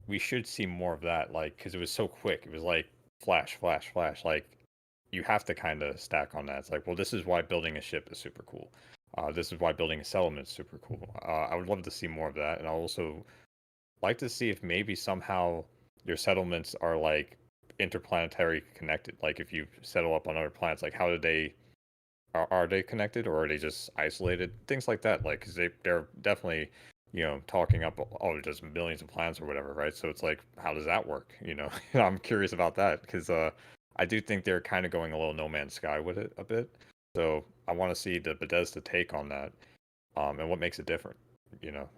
we should see more of that, like because it was so quick. It was like flash, flash, flash. Like you have to kind of stack on that. It's like, well, this is why building a ship is super cool. This is why building a settlement is super cool. I would love to see more of that, and I also like to see if maybe somehow your settlements are like interplanetary connected. Like if you settle up on other planets, like how do they are they connected or are they just isolated? Things like that. Like because they're definitely talking up just millions of planets or whatever, right? So it's like, how does that work? I'm curious about that because I do think they're kind of going a little No Man's Sky with it a bit. So I want to see the Bethesda take on that, and what makes it different,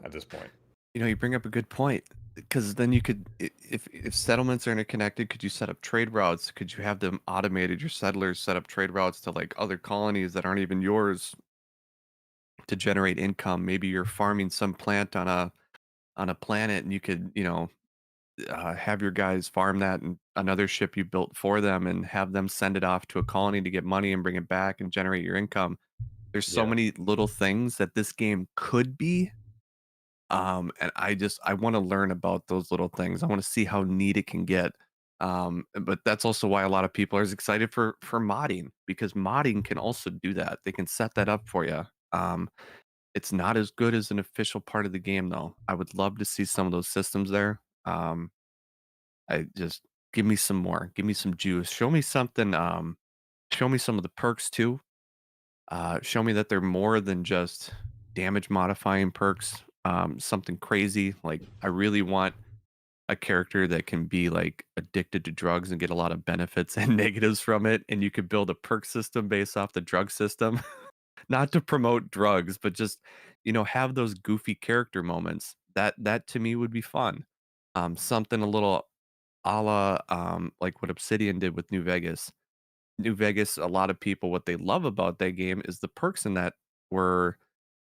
at this point. You bring up a good point because then you could, if settlements are interconnected, could you set up trade routes? Could you have them automated? Your settlers set up trade routes to like other colonies that aren't even yours to generate income. Maybe you're farming some plant on a planet, and you could, have your guys farm that and another ship you built for them, and have them send it off to a colony to get money and bring it back and generate your income. There's so Yeah. many little things that this game could be. And I want to learn about those little things. I want to see how neat it can get. But that's also why a lot of people are as excited for modding, because modding can also do that. They can set that up for you. It's not as good as an official part of the game, though. I would love to see some of those systems there. I just give me some more. Give me some juice. Show me something. Show me some of the perks too. Show me that they're more than just damage modifying perks. Something crazy. Like I really want a character that can be like addicted to drugs and get a lot of benefits and negatives from it. And you could build a perk system based off the drug system. Not to promote drugs, but just have those goofy character moments. That to me would be fun. Something a little a la like what Obsidian did with New Vegas. New Vegas, a lot of people, what they love about that game is the perks in that were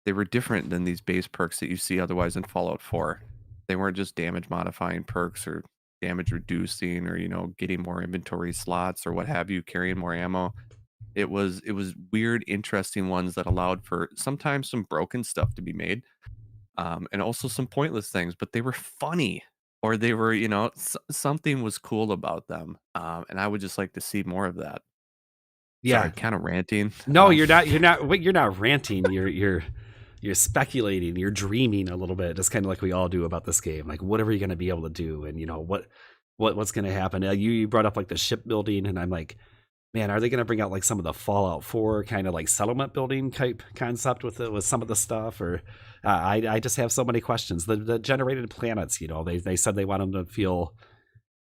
they were different than these base perks that you see otherwise in Fallout 4. They weren't just damage modifying perks or damage reducing or getting more inventory slots or what have you, carrying more ammo. It was weird, interesting ones that allowed for sometimes some broken stuff to be made, and also some pointless things, but they were funny or they were, something was cool about them, and I would just like to see more of that. Yeah. Sorry, kind of ranting. No, you're not. You're not. You're not ranting. You're speculating. You're dreaming a little bit, just kind of like we all do about this game. Like, what are we going to be able to do, and what's going to happen? You brought up like the shipbuilding, and I'm like, man, are they going to bring out like some of the Fallout 4 kind of like settlement building type concept with some of the stuff? Or I just have so many questions. The generated planets, they said they want them to feel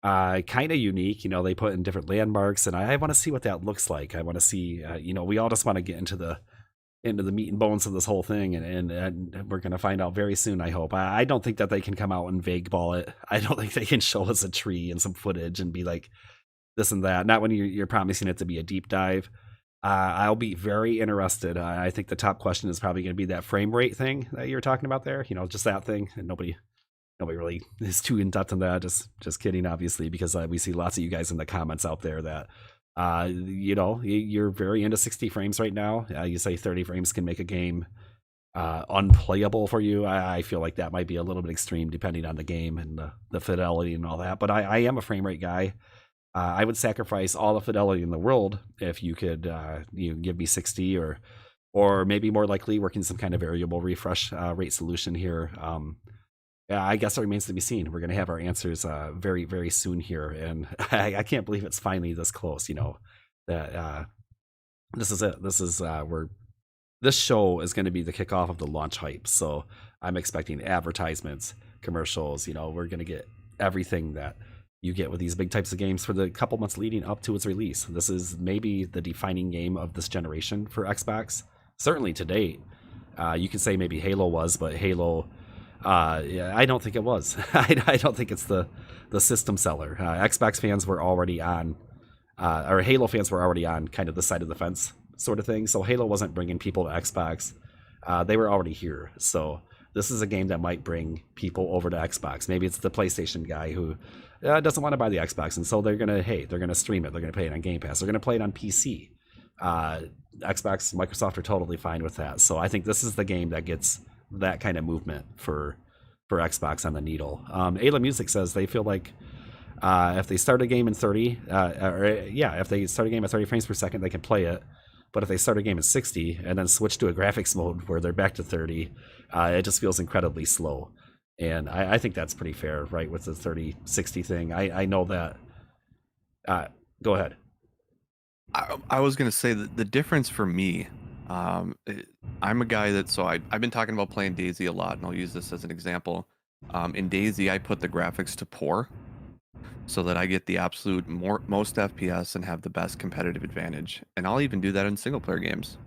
kind of unique. They put in different landmarks, and I want to see what that looks like. I want to see, we all just want to get into the meat and bones of this whole thing, and we're going to find out very soon, I hope. I don't think that they can come out and vague ball it. I don't think they can show us a tree and some footage and be like this and that. Not when you're promising it to be a deep dive. I'll be very interested. I think the top question is probably going to be that frame rate thing that you're talking about there. Just that thing, and nobody really is too in depth on that. Just kidding, obviously, because we see lots of you guys in the comments out there that you're very into 60 frames right now. You say 30 frames can make a game unplayable for you. I feel like that might be a little bit extreme depending on the game and the fidelity and all that. But I am a frame rate guy. I would sacrifice all the fidelity in the world if you could give me 60 or maybe more likely working some kind of variable refresh rate solution here. Yeah, I guess it remains to be seen. We're going to have our answers very, very soon here. And I can't believe it's finally this close, that this is it. This is this show is going to be the kickoff of the launch hype. So I'm expecting advertisements, commercials, we're going to get everything that you get with these big types of games for the couple months leading up to its release. This is maybe the defining game of this generation for Xbox, certainly to date. You could say maybe Halo was, but Halo... yeah, I don't think it was. I don't think it's the system seller. Xbox fans were already on, or Halo fans were already on kind of the side of the fence sort of thing. So Halo wasn't bringing people to Xbox. They were already here. So this is a game that might bring people over to Xbox. Maybe it's the PlayStation guy who doesn't want to buy the Xbox, and so they're gonna stream it. They're gonna play it on Game Pass. They're gonna play it on PC. Xbox, Microsoft are totally fine with that. So I think this is the game that gets that kind of movement for Xbox on the needle. Ayla Music says they feel like if they start a game in 30, if they start a game at 30 frames per second, they can play it. But if they start a game at 60 and then switch to a graphics mode where they're back to 30, it just feels incredibly slow. And I think that's pretty fair, right, with the 30-60 thing. I know that. Go ahead. I was going to say that the difference for me I'm a guy that I've been talking about playing Daisy a lot, and I'll use this as an example. In Daisy, I put the graphics to poor so that I get the absolute most FPS and have the best competitive advantage. And I'll even do that in single player games.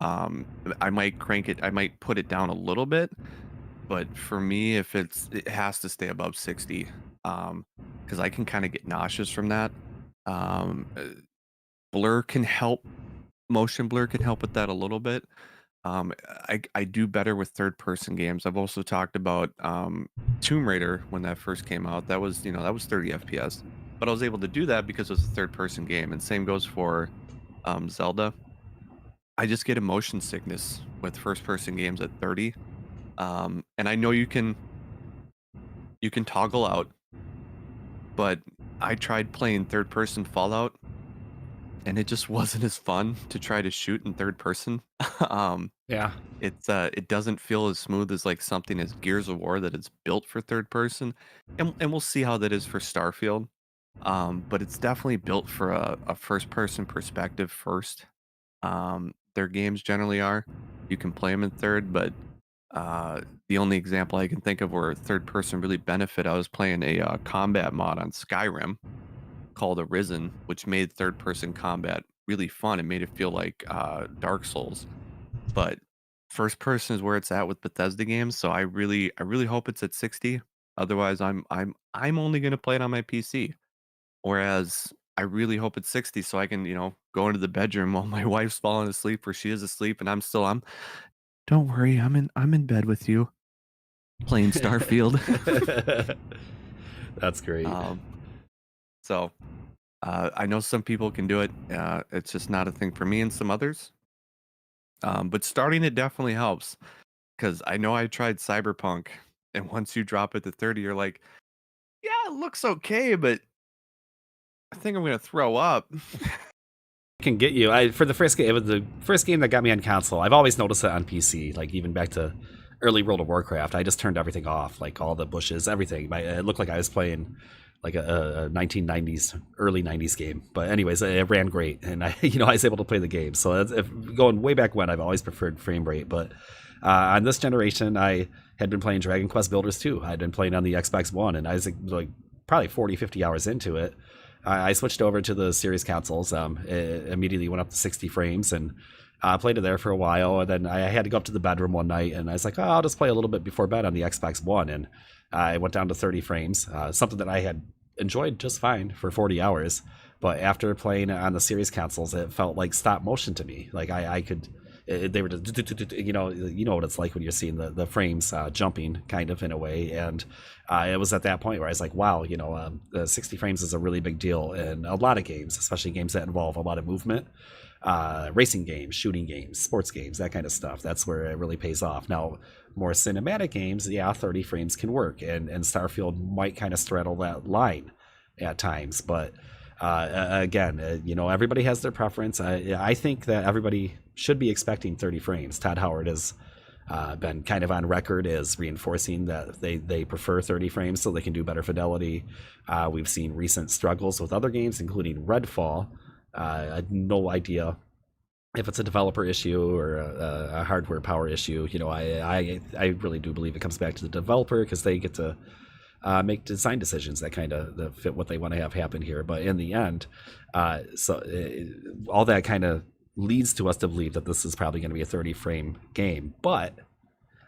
I might I might put it down a little bit, but for me, it has to stay above 60, because I can kind of get nauseous from that. Um, uh, blur can help, motion blur can help with that a little bit. I do better with third person games. I've also talked about Tomb Raider when that first came out. That was, that was 30 FPS, but I was able to do that because it was a third person game. And same goes for Zelda. I just get emotion sickness with first person games at 30. And I know you can toggle out, but I tried playing third person Fallout, and it just wasn't as fun to try to shoot in third person. Yeah. It doesn't feel as smooth as like something as Gears of War that it's built for third person, and we'll see how that is for Starfield. But it's definitely built for a first person perspective first. Their games generally are. You can play them in third, but the only example I can think of where third person really benefit, I was playing a combat mod on Skyrim called Arisen, which made third person combat really fun. It made it feel like Dark Souls, but first person is where it's at with Bethesda games. So I really hope it's at 60. Otherwise, I'm only going to play it on my PC. Whereas I really hope it's 60 so I can, go into the bedroom while my wife's falling asleep or she is asleep and I'm don't worry, I'm in bed with you playing Starfield. That's great. So I know some people can do it. It's just not a thing for me and some others. But starting it definitely helps, because I know I tried Cyberpunk, and once you drop it to 30, you're like, yeah, it looks okay, but I think I'm gonna throw up. Can get you. For the first game, it was the first game that got me on console. I've always noticed it on PC, like even back to early World of Warcraft. I just turned everything off, like all the bushes, everything. It looked like I was playing like a 1990s, early 90s game. But anyways, it ran great, and I, I was able to play the game. So going way back when, I've always preferred frame rate. But on this generation, I had been playing Dragon Quest Builders 2. I'd been playing on the Xbox One, and I was like probably 40, 50 hours into it. I switched over to the series consoles. It immediately went up to 60 frames and played it there for a while. And then I had to go up to the bedroom one night, and I was like, oh, I'll just play a little bit before bed on the Xbox One. And I went down to 30 frames, something that I had enjoyed just fine for 40 hours. But after playing it on the series consoles, it felt like stop motion to me. Like I could, they were just, you know what it's like when you're seeing the frames jumping kind of in a way. And it was at that point where I was like, wow, the 60 frames is a really big deal in a lot of games, especially games that involve a lot of movement. Racing games, shooting games, sports games, that kind of stuff. That's where it really pays off. Now, more cinematic games, yeah, 30 frames can work, and Starfield might kind of straddle that line at times. But again, everybody has their preference. I think that everybody should be expecting 30 frames. Todd Howard has been kind of on record as reinforcing that they prefer 30 frames so they can do better fidelity. We've seen recent struggles with other games, including Redfall. I had no idea if it's a developer issue or a hardware power issue. I really do believe it comes back to the developer, because they get to make design decisions that kind of fit what they want to have happen here. But in the end, all that kind of leads to us to believe that this is probably going to be a 30 frame game. But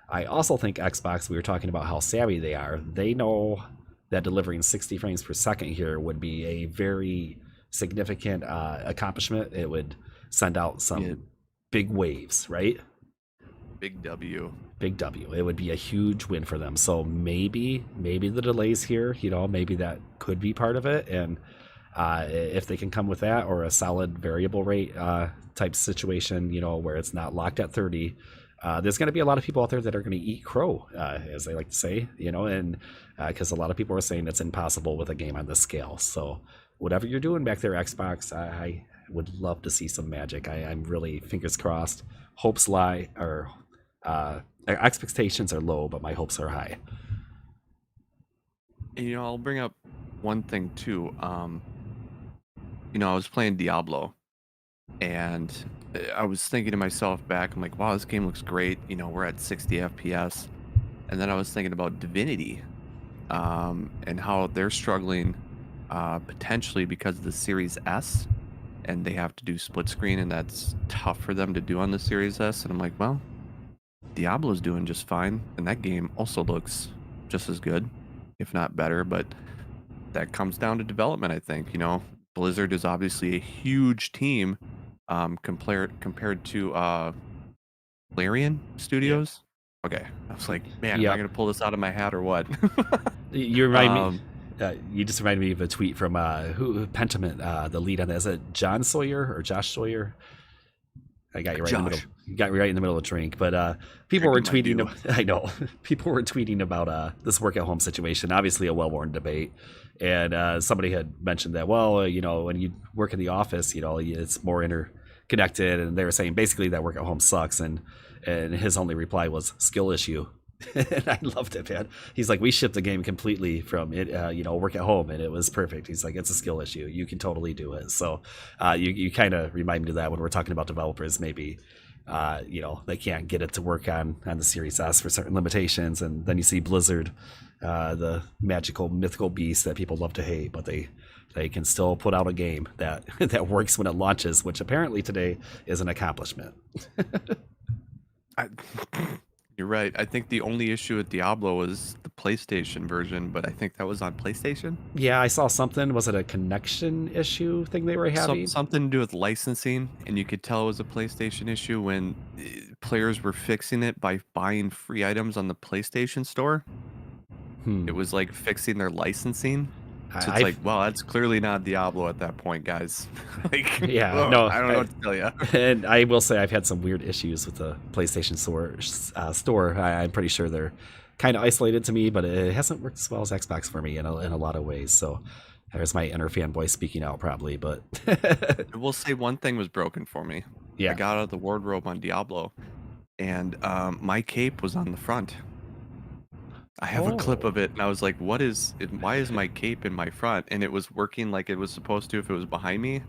I also think Xbox, we were talking about how savvy they are. They know that delivering 60 frames per second here would be a very significant accomplishment. It would send out some big waves, right? Big W. Big W. It would be a huge win for them. So maybe the delays here, maybe that could be part of it. And if they can come with that, or a solid variable rate type situation, where it's not locked at 30, there's going to be a lot of people out there that are going to eat crow, as they like to say, and because a lot of people are saying it's impossible with a game on this scale. So whatever you're doing back there, Xbox, I would love to see some magic. I'm really, fingers crossed. Hopes lie, or expectations are low, but my hopes are high. And, I'll bring up one thing too. I was playing Diablo, and I was thinking to myself back, I'm like, wow, this game looks great. You know, we're at 60 FPS. And then I was thinking about Divinity, and how they're struggling, potentially because of the Series S, and they have to do split screen, and that's tough for them to do on the Series S. And I'm like, well, Diablo's doing just fine, and that game also looks just as good, if not better. But that comes down to development, I think. You know, Blizzard is obviously a huge team, compared to Larian Studios. Okay, I was like, man, am I Yep. gonna pull this out of my hat or what? You remind me. Um, You just reminded me of a tweet from Pentiment, the lead on that. Is it John Sawyer or Josh Sawyer? I got you right in the middle. Josh. You got me right in the middle of a drink. But people were Drinking my tweeting. I know people were tweeting about this work at home situation. Obviously, a well-worn debate. And somebody had mentioned that. Well, you know, when you work in the office, you know, it's more interconnected. And they were saying basically that work at home sucks. And his only reply was skill issue. And I loved it, man. He's like, we shipped the game completely from it, you know, work at home, and it was perfect. He's like, it's a skill issue. You can totally do it. So you kind of remind me of that when we're talking about developers. Maybe you know, they can't get it to work on the Series S for certain limitations, and then you see Blizzard, the magical mythical beast that people love to hate, but they can still put out a game that that works when it launches, which apparently today is an accomplishment. I, you're right. I think the only issue with Diablo was the PlayStation version, but I think that was on PlayStation. Yeah, I saw something. Was it a connection issue thing they were having? Something to do with licensing, and you could tell it was a PlayStation issue when players were fixing it by buying free items on the PlayStation Store. It was like fixing their licensing. So it's like, well, that's clearly not Diablo at that point, guys. Like, yeah, oh, no, I don't know what to tell you. And I will say I've had some weird issues with the PlayStation store. I'm pretty sure they're kind of isolated to me, but it hasn't worked as well as Xbox for me in a lot of ways. So there's my inner fanboy speaking out, probably. But I will say one thing was broken for me. yeah, I got out of the wardrobe on Diablo, and my cape was on the front. I have a clip of it, and I was like, "What is it? Why is my cape in my front?" And it was working like it was supposed to if it was behind me.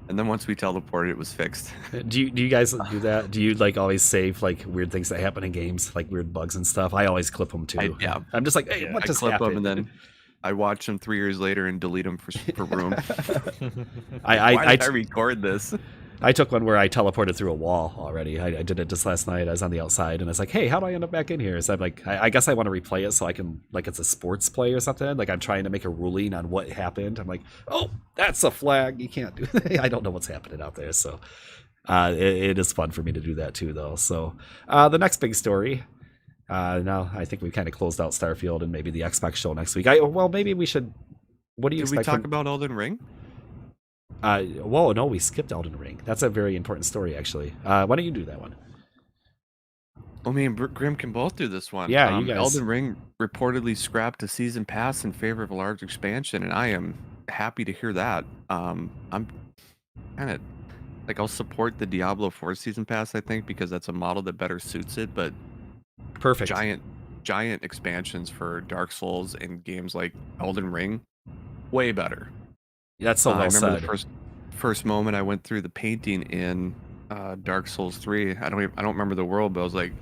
And then once we teleported, it was fixed. Do you guys do that? Do you like always save like weird things that happen in games, like weird bugs and stuff? I always clip them too. Yeah. I'm just like, hey, what I just clip happened? them, and then I watch them 3 years later and delete them for room. I Why did I record this? I took one where I teleported through a wall already. I did it just last night. I was on the outside and I was like, hey, how do I end up back in here? So I'm like, I guess I want to replay it so I can, like, it's a sports play or something. Like, I'm trying to make a ruling on what happened. I'm like, oh, that's a flag. You can't do that. I don't know what's happening out there. So it is fun for me to do that too, though. So the next big story. Now I think we kind of closed out Starfield and maybe the Xbox show next week. Well, maybe we should. What do you Did we expect? talk about Elden Ring? Whoa, no, we skipped Elden Ring. That's a very important story, actually. Why don't you do that one? Well, me and Grim can both do this one. Yeah, you guys. Elden Ring reportedly scrapped a season pass in favor of a large expansion, and I am happy to hear that. I'm kind of like, I'll support the Diablo 4 season pass, I think, because that's a model that better suits it. But Perfect. giant expansions for Dark Souls and games like Elden Ring, way better. That's so well I remember said. the first moment I went through the painting in Dark Souls 3. I don't remember the world, but I was like,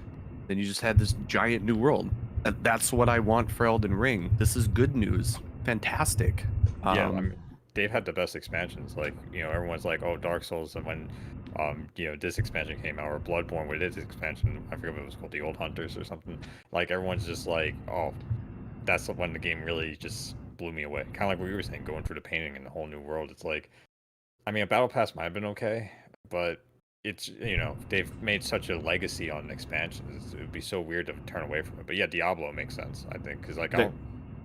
then you just had this giant new world. That's what I want for Elden Ring. This is good news. Fantastic. Yeah, I mean, they've had the best expansions. Like, you know, everyone's like, oh, Dark Souls, and when you know, this expansion came out, or Bloodborne with its expansion, I forget what it was called, the Old Hunters or something. Like, everyone's just like, oh, that's when the game really just blew me away. Kind of like what you were saying, going through the painting in the whole new world. It's like, I mean, a battle pass might have been okay, but it's, you know, they've made such a legacy on expansions. It would be so weird to turn away from it. But yeah, Diablo makes sense, I think, because like I don't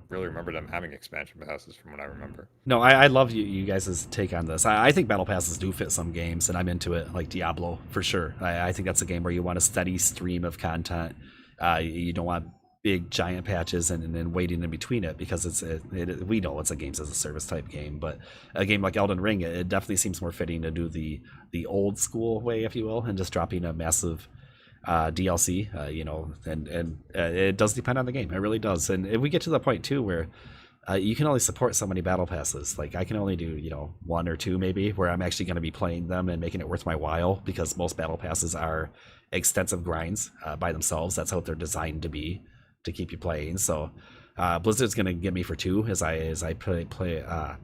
really remember them having expansion passes from what I remember. No, I love you guys' take on this. I think battle passes do fit some games, and I'm into it, like Diablo for sure. I think that's a game where you want a steady stream of content. You don't want big giant patches and then waiting in between it, because we know it's a games as a service type game. But a game like Elden Ring, it definitely seems more fitting to do the old school way, if you will, and just dropping a massive DLC, you know, and it does depend on the game. It really does. And we get to the point too where you can only support so many battle passes. Like I can only do, you know, 1 or 2 maybe, where I'm actually going to be playing them and making it worth my while, because most battle passes are extensive grinds by themselves. That's how they're designed to be, to keep you playing. So Blizzard's going to get me for 2 as I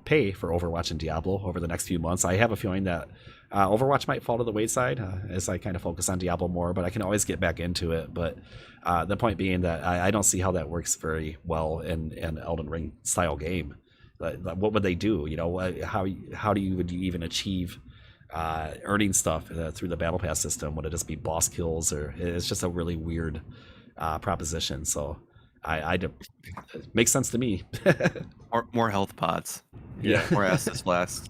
pay for Overwatch and Diablo over the next few months. I have a feeling that Overwatch might fall to the wayside as I kind of focus on Diablo more, but I can always get back into it. But the point being that I don't see how that works very well in an Elden Ring style game. What would they do? You know, would you even achieve earning stuff through the battle pass system? Would it just be boss kills, or it's just a really weird proposition? So it makes sense to me. More health pots. Yeah. More Estus flasks.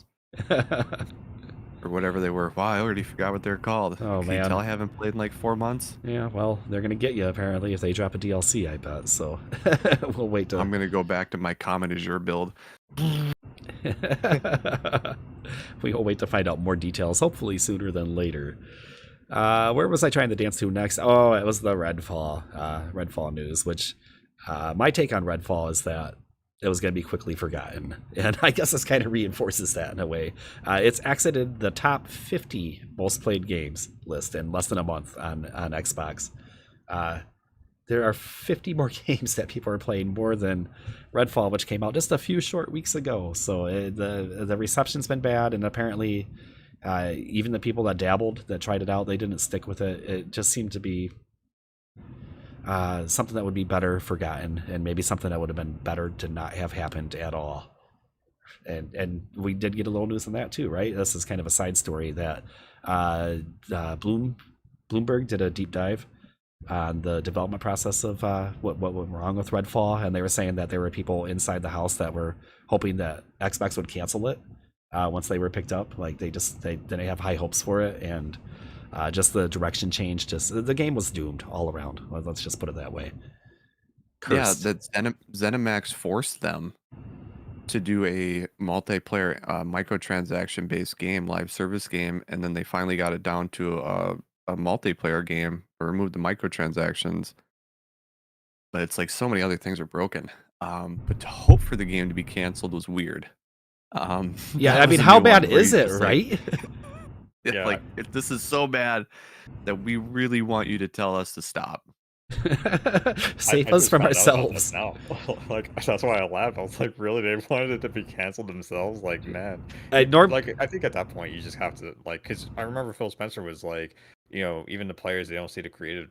Or whatever they were. Wow, I already forgot what they're called. Oh, Can man. you tell I haven't played in like 4 months? Yeah, well, they're going to get you, apparently, if they drop a DLC, I bet. So we'll wait till... I'm going to go back to my Common Azure build. We'll wait to find out more details, hopefully sooner than later. Where was I trying to dance to next? Oh, it was the Redfall news, which my take on Redfall is that it was going to be quickly forgotten. And I guess this kind of reinforces that in a way. It's exited the top 50 most played games list in less than a month on Xbox. There are 50 more games that people are playing more than Redfall, which came out just a few short weeks ago. So the reception's been bad, and apparently even the people that dabbled, that tried it out, they didn't stick with it. It just seemed to be something that would be better forgotten, and maybe something that would have been better to not have happened at all. And we did get a little news on that too, right? This is kind of a side story that Bloomberg did a deep dive on the development process of what went wrong with Redfall, and they were saying that there were people inside the house that were hoping that Xbox would cancel it once they were picked up. Like they didn't have high hopes for it, and just the direction changed. Just the game was doomed all around. Let's just put it that way. Cursed. Yeah, that ZeniMax forced them to do a multiplayer microtransaction based game, live service game, and then they finally got it down to a multiplayer game, or removed the microtransactions. But it's like so many other things are broken. But to hope for the game to be canceled was weird. Yeah, I mean, how bad is it, right? Yeah. Like, if this is so bad that we really want you to tell us to stop. Save us from ourselves. Now. Like, that's why I laughed. I was like, really? They wanted it to be canceled themselves? Like, man. Like, I think at that point you just have to, like, because I remember Phil Spencer was like, you know, even the players, they don't see the creative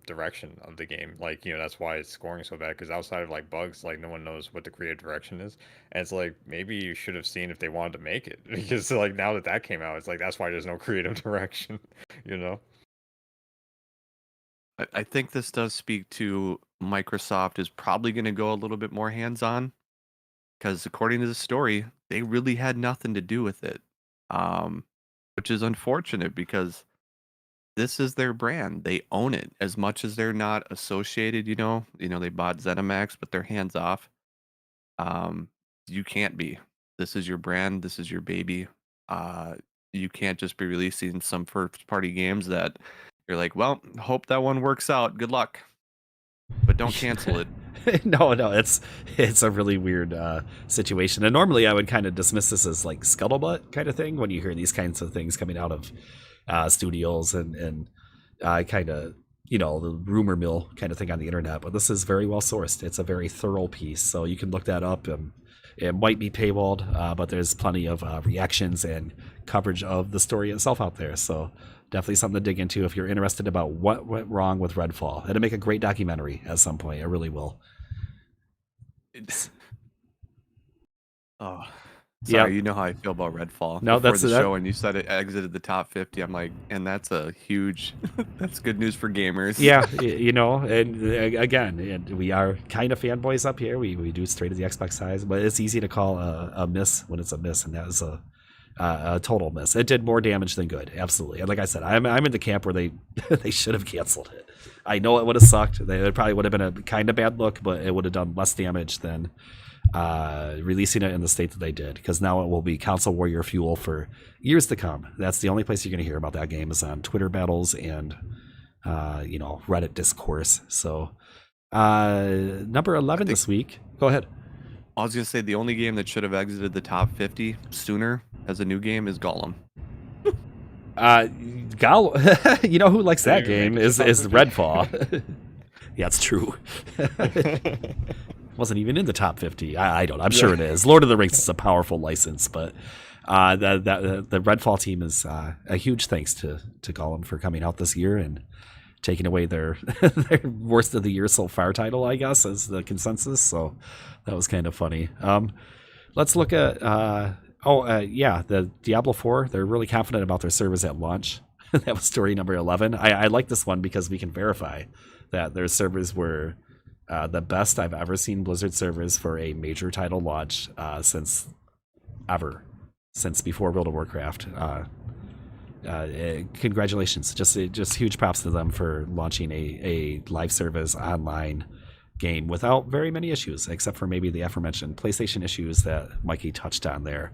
direction of the game. Like, you know, that's why it's scoring so bad, because outside of like bugs, like no one knows what the creative direction is. And it's like, maybe you should have seen if they wanted to make it, because like now that came out, it's like that's why there's no creative direction, you know. I think this does speak to Microsoft is probably going to go a little bit more hands-on, because according to the story, they really had nothing to do with it, which is unfortunate, because this is their brand. They own it. As much as they're not associated, you know, they bought ZeniMax, but they're hands off. You can't be. This is your brand. This is your baby. You can't just be releasing some first-party games that you're like, well, hope that one works out. Good luck, but don't cancel it. No, it's a really weird situation. And normally I would kind of dismiss this as like scuttlebutt kind of thing when you hear these kinds of things coming out of studios and kind of, you know, the rumor mill kind of thing on the internet. But this is very well sourced. It's a very thorough piece, so you can look that up. It might be paywalled, but there's plenty of reactions and coverage of the story itself out there. So definitely something to dig into if you're interested about what went wrong with Redfall. It'll make a great documentary at some point. It really will. Oh, sorry. You know how I feel about Redfall. No, before that's the show, and you said it exited the top 50. I'm like, and that's a huge. That's good news for gamers. Yeah, you know, and again, we are kind of fanboys up here. We do straight to the Xbox size, but it's easy to call a miss when it's a miss, and that was a total miss. It did more damage than good, absolutely. And like I said, I'm in the camp where they should have canceled it. I know it would have sucked. It probably would have been a kind of bad look, but it would have done less damage than releasing it in the state that they did, because now it will be console warrior fuel for years to come. That's the only place you're going to hear about that game, is on Twitter battles and you know, Reddit discourse. So number 11 this week. Go ahead. I was gonna say the only game that should have exited the top 50 sooner as a new game is Gollum. You know who likes that Didn't even game make it is to top 50. Redfall. Yeah, it's true. Wasn't even in the top 50. I don't. I'm sure it is. Lord of the Rings is a powerful license, but the Redfall team is a huge thanks to Gollum for coming out this year and taking away their their worst of the year so far title, I guess, as the consensus. So that was kind of funny. Let's look at the Diablo 4. They're really confident about their servers at launch. That was story number 11. I like this one because we can verify that their servers were the best I've ever seen Blizzard servers for a major title launch since before World of Warcraft. Congratulations. Just huge props to them for launching a live service online game without very many issues, except for maybe the aforementioned PlayStation issues that Mikey touched on there.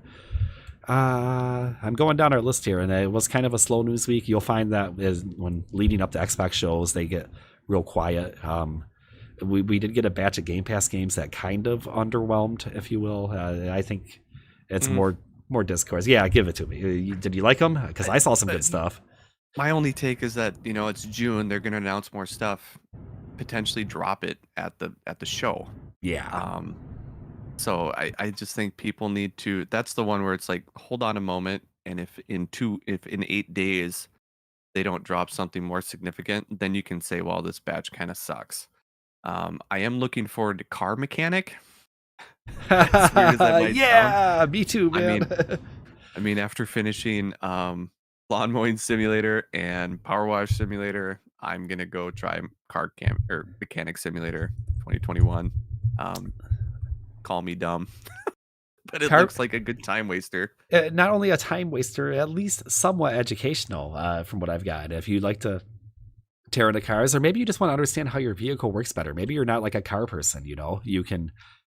I'm going down our list here, and it was kind of a slow news week. You'll find that when leading up to Xbox shows, they get real quiet. We did get a batch of Game Pass games that kind of underwhelmed, if you will. I think it's more discourse. Yeah, give it to me. Did you like them? Because I saw some good stuff. My only take is that it's June. They're gonna announce more stuff, potentially drop it at the show. Yeah. So I just think people need to. That's the one where it's like, hold on a moment, and if in 8 days they don't drop something more significant, then you can say, well, this batch kind of sucks. I am looking forward to Car Mechanic. As weird as that might sound. Me too, man. I mean, after finishing Lawn Mowing Simulator and Power Wash Simulator, I'm gonna go try Mechanic Simulator 2021. Call me dumb, but it looks like a good time waster. Not only a time waster, at least somewhat educational, from what I've got. If you like to tear into cars, or maybe you just want to understand how your vehicle works better. Maybe you're not like a car person, you can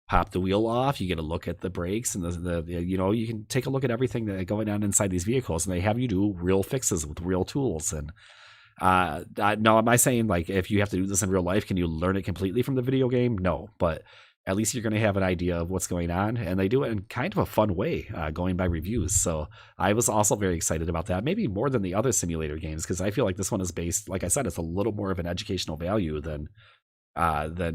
pop the wheel off, you get a look at the brakes, and you can take a look at everything that going on inside these vehicles, and they have you do real fixes with real tools. And no, am I saying like if you have to do this in real life, can you learn it completely from the video game? No, but at least you're going to have an idea of what's going on, and they do it in kind of a fun way, going by reviews. So I was also very excited about that, maybe more than the other simulator games, because I feel like this one is based, like I said, it's a little more of an educational value than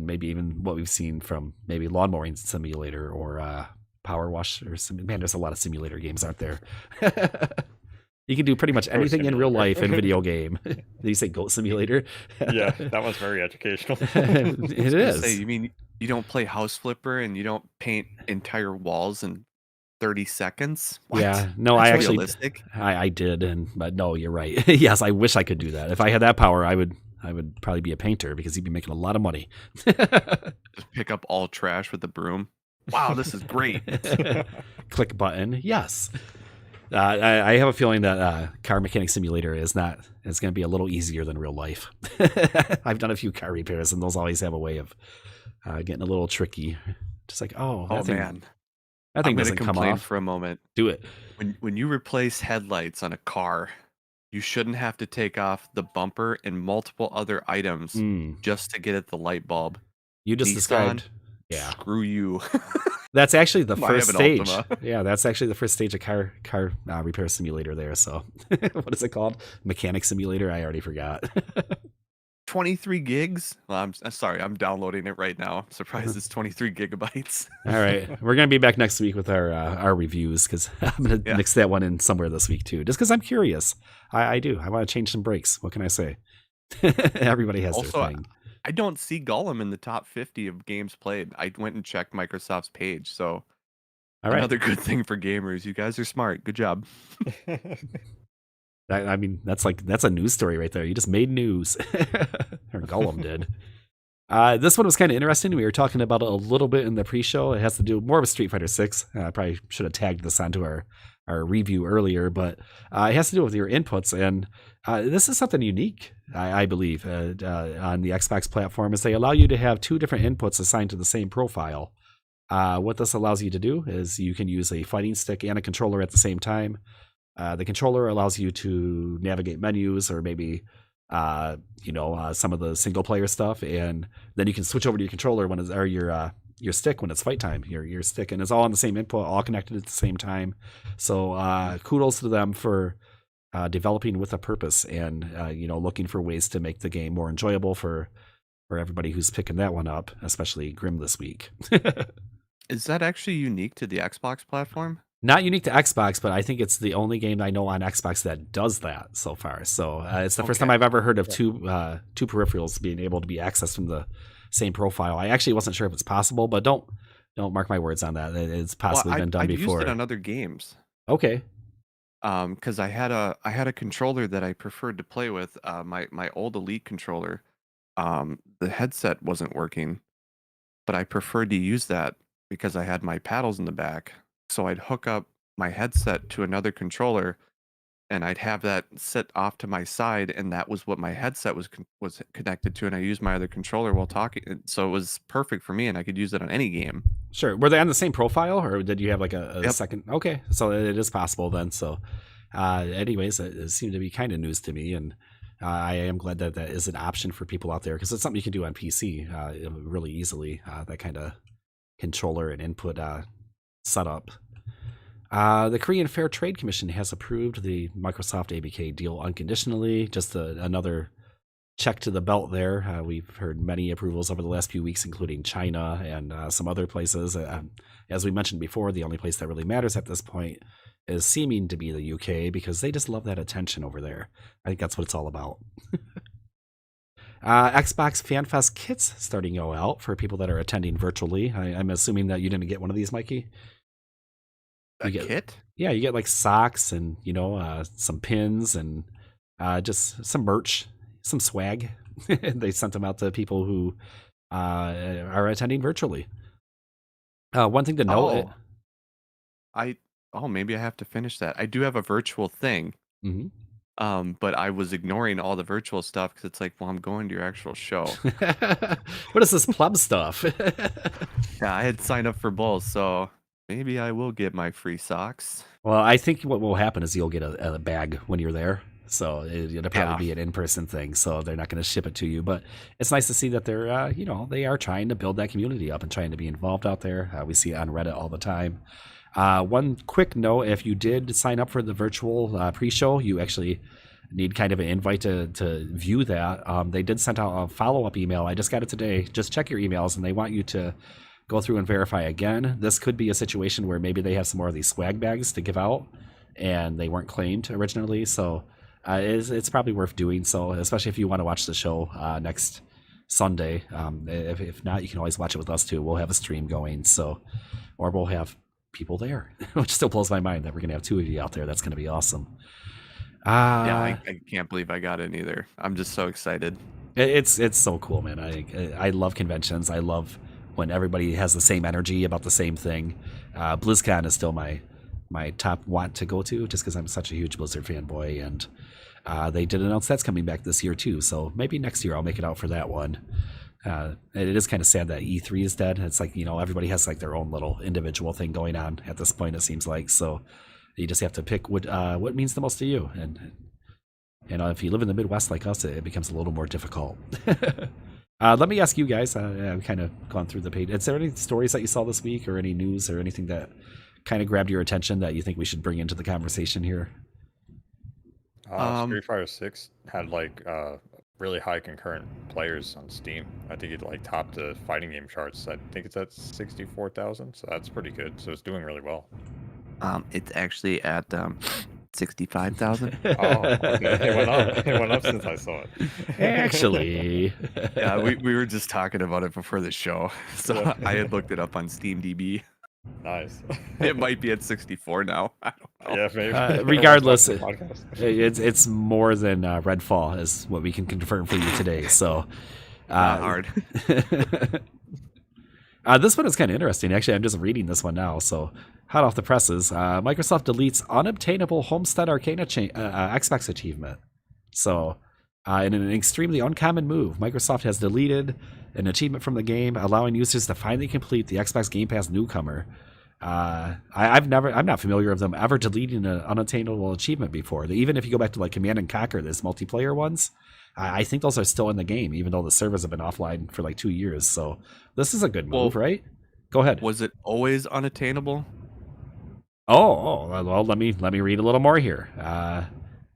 maybe even what we've seen from maybe Lawn Mowing Simulator or Power Wash or man, there's a lot of simulator games, aren't there? You can do pretty much anything in real life in video game. Did you say Goat Simulator? Yeah, that one's very educational. It is. Say, you mean you don't play House Flipper and you don't paint entire walls in 30 seconds? What? Yeah, no, That's I actually realistic. I did, but no, you're right. Yes, I wish I could do that. If I had that power, I would probably be a painter because you'd be making a lot of money. Just pick up all trash with a broom. Wow, this is great. Click button. Yes. I have a feeling that Car Mechanic Simulator it's going to be a little easier than real life. I've done a few car repairs, and those always have a way of getting a little tricky. Just like, man, that thing doesn't come off for a moment. Do it. When you replace headlights on a car, you shouldn't have to take off the bumper and multiple other items just to get at the light bulb. You just described. Yeah. Screw you. That's actually the first stage. Yeah, that's actually the first stage of car repair simulator there. So what is it called? Mechanic Simulator? I already forgot. 23 gigs? Well, I'm sorry. I'm downloading it right now. I'm surprised it's 23 gigabytes. All right. We're going to be back next week with our reviews, because I'm going to mix that one in somewhere this week too, just because I'm curious. I do. I want to change some brakes. What can I say? Everybody has their thing. I don't see Gollum in the top 50 of games played. I went and checked Microsoft's page, so another good thing for gamers. You guys are smart. Good job. I mean, that's a news story right there. You just made news. Or Gollum did. This one was kind of interesting. We were talking about it a little bit in the pre-show. It has to do more with Street Fighter 6. I probably should have tagged this onto our review earlier, but it has to do with your inputs. And this is something unique, I believe, on the Xbox platform, is they allow you to have two different inputs assigned to the same profile. What this allows you to do is you can use a fighting stick and a controller at the same time. The controller allows you to navigate menus, or maybe some of the single player stuff, and then you can switch over to your controller your your stick when it's fight time. Your stick, and it's all on the same input, all connected at the same time. So kudos to them for developing with a purpose, and looking for ways to make the game more enjoyable for everybody who's picking that one up, especially Grim this week. Is that actually unique to the Xbox platform? Not unique to Xbox, but I think it's the only game I know on Xbox that does that so far. So it's the first time I've ever heard of two peripherals being able to be accessed from the same profile. I actually wasn't sure if it's possible, but don't mark my words on that. It's possibly been done before. I've used it on other games. Okay. Because I had a controller that I preferred to play with. My old Elite controller, the headset wasn't working, but I preferred to use that because I had my paddles in the back. So I'd hook up my headset to another controller, and I'd have that sit off to my side, and that was what my headset was connected to, and I used my other controller while talking. So it was perfect for me, and I could use it on any game. Sure. Were they on the same profile, or did you have like a Yep. second? Okay, so it is possible then. So, anyways, it seemed to be kind of news to me, and I am glad that that is an option for people out there, because it's something you can do on PC really easily. That kind of controller and input setup. The Korean Fair Trade Commission has approved the Microsoft ABK deal unconditionally. Just another check to the belt there. We've heard many approvals over the last few weeks, including China and some other places. As we mentioned before, the only place that really matters at this point is seeming to be the UK, because they just love that attention over there. I think that's what it's all about. Xbox FanFest kits starting to go out for people that are attending virtually. I'm assuming that you didn't get one of these, Mikey? A kit? Yeah, you get like socks and some pins and just some merch, some swag. They sent them out to people who are attending virtually. One thing to note. Maybe I have to finish that. I do have a virtual thing. Mhm. But I was ignoring all the virtual stuff because it's like, well, I'm going to your actual show. What is this pleb stuff? Yeah, I had signed up for both, so maybe I will get my free socks. Well, I think what will happen is you'll get a bag when you're there. So it'll probably be an in-person thing. So they're not going to ship it to you. But it's nice to see that they're, they are trying to build that community up and trying to be involved out there. We see it on Reddit all the time. One quick note, if you did sign up for the virtual pre-show, you actually need kind of an invite to view that. They did send out a follow-up email. I just got it today. Just check your emails, and they want you to go through and verify again. This could be a situation where maybe they have some more of these swag bags to give out, and they weren't claimed originally. So it's probably worth doing so, especially if you want to watch the show next Sunday. If not, you can always watch it with us too. We'll have a stream going, or we'll have people there, which still blows my mind that we're gonna have two of you out there. That's gonna be awesome. I can't believe I got it either. I'm just so excited. It's so cool, man. I love conventions. I love when everybody has the same energy about the same thing. BlizzCon is still my top want to go to, just because I'm such a huge Blizzard fanboy, and they did announce that's coming back this year too. So maybe next year I'll make it out for that one. It is kind of sad that E3 is dead. It's like, everybody has like their own little individual thing going on at this point, it seems like. So you just have to pick what means the most to you. And if you live in the Midwest like us, it becomes a little more difficult. Let me ask you guys, I've kind of gone through the page. Is there any stories that you saw this week, or any news or anything that kind of grabbed your attention that you think we should bring into the conversation here? Street Fighter 6 had really high concurrent players on Steam. I think it topped the fighting game charts. I think it's at 64,000, so that's pretty good. So it's doing really well. It's actually at 65,000. Oh, okay. It went up since I saw it. Actually, Yeah, we were just talking about it before the show, so I had looked it up on SteamDB. Nice. It might be at 64 now. I don't know. Yeah, maybe. regardless, it's more than Redfall is what we can confirm for you today. So Not hard. This one is kind of interesting. Actually, I'm just reading this one now. So hot off the presses, Microsoft deletes unobtainable Homestead Arcana Xbox achievement. So in an extremely uncommon move, Microsoft has deleted an achievement from the game, allowing users to finally complete the Xbox Game Pass Newcomer. I'm not familiar with them ever deleting an unattainable achievement before. Even if you go back to like Command and Conquer, there's multiplayer ones. I think those are still in the game, even though the servers have been offline for like 2 years. So this is a good move, right? Go ahead. Was it always unattainable? Well, let me read a little more here.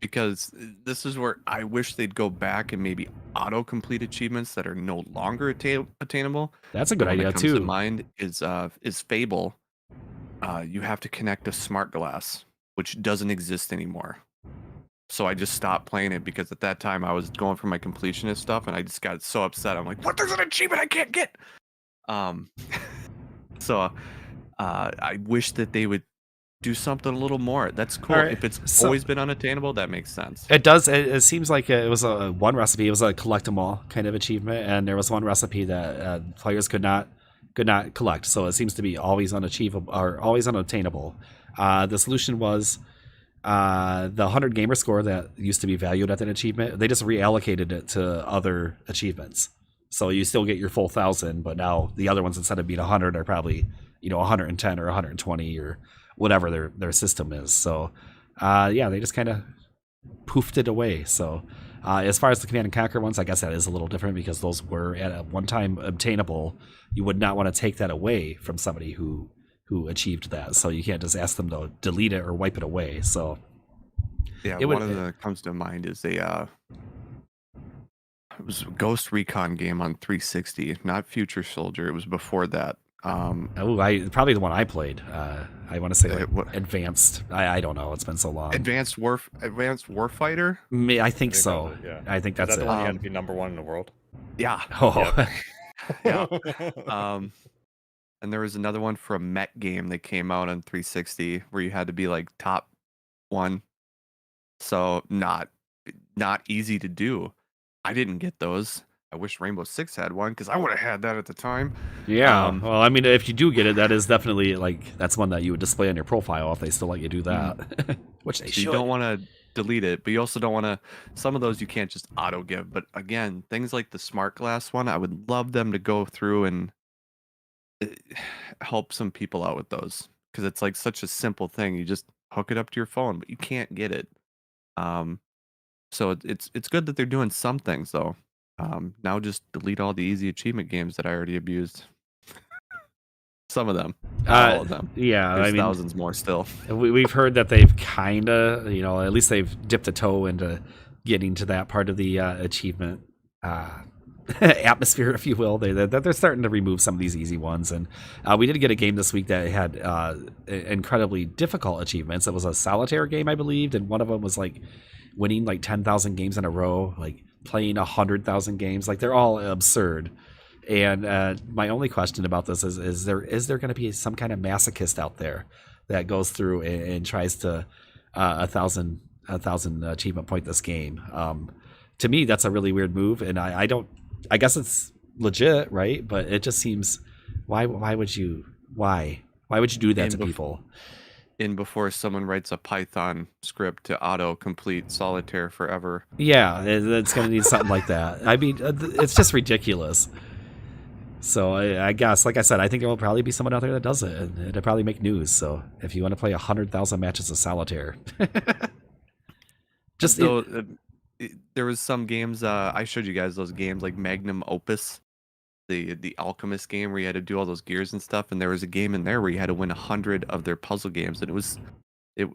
Because this is where I wish they'd go back and maybe auto-complete achievements that are no longer attainable. That's a good The one idea that comes to too. mind is Fable. You have to connect a smart glass, which doesn't exist anymore. So I just stopped playing it because at that time I was going for my completionist stuff, and I just got so upset. I'm like, "What? There's an achievement I can't get." So I wish that they would do something a little more. That's cool. All right, If it's so- always been unattainable, that makes sense. It does. It seems like it was a one recipe. It was a collect 'em all kind of achievement, and there was one recipe that players could not collect. So it seems to be always unachievable or always unattainable. The solution was the 100 gamer score that used to be valued at that achievement. They just reallocated it to other achievements. So you still get your full 1,000, but now the other ones instead of being 100 are probably 110 or 120 or whatever their system is. So they just kind of poofed it away. So as far as the Command and Conquer ones, I guess that is a little different because those were at one time obtainable. You would not want to take that away from somebody who achieved that. So you can't just ask them to delete it or wipe it away. So Yeah, one of the comes to mind is it was a Ghost Recon game on 360, not Future Soldier. It was before that. Probably the one I played. I want to say Advanced. I don't know. It's been so long. Advanced Warfighter. I think so. Yeah. I think that's Is that it. the one you had to be #1 in the world? Yeah. Oh, Yeah. And there was another one for a mech game that came out on 360 where you had to be like top 1. So not easy to do. I didn't get those. I wish Rainbow Six had one because I would have had that at the time. yeah. Well, I mean, if you do get it, that is definitely that's one that you would display on your profile if they still let you do that, which they So should. you don't want to delete it, but you also don't want to. Some of those you can't just auto give. But again, things like the smart glass one, I would love them to go through and help some people out with those because it's like such a simple thing. You just hook it up to your phone, but you can't get it. So it's good that they're doing some things though. Now just delete all the easy achievement games that I already abused. Some of them, not all of them. Yeah, There's I mean, thousands more still. we've heard that they've kind of, at least they've dipped a toe into getting to that part of the achievement atmosphere, if you will. They're starting to remove some of these easy ones, and we did get a game this week that had incredibly difficult achievements. It was a solitaire game, I believed, and one of them was like winning like 10,000 games in a row, like playing 100,000 games. Like they're all absurd. And my only question about this is there going to be some kind of masochist out there that goes through and tries to a thousand achievement point this game? To me, that's a really weird move, and I guess it's legit, right? But it just seems why would you do that to people? In before someone writes a Python script to auto complete solitaire forever. Yeah, it's going to need something like that. I mean, it's just ridiculous. So I guess, like I said, I think there will probably be someone out there that does it, and it'll probably make news. So if you want to play 100,000 matches of solitaire, there was some games. I showed you guys those games like Magnum Opus, the Alchemist game where you had to do all those gears and stuff. And there was a game in there where you had to win 100 of their puzzle games, and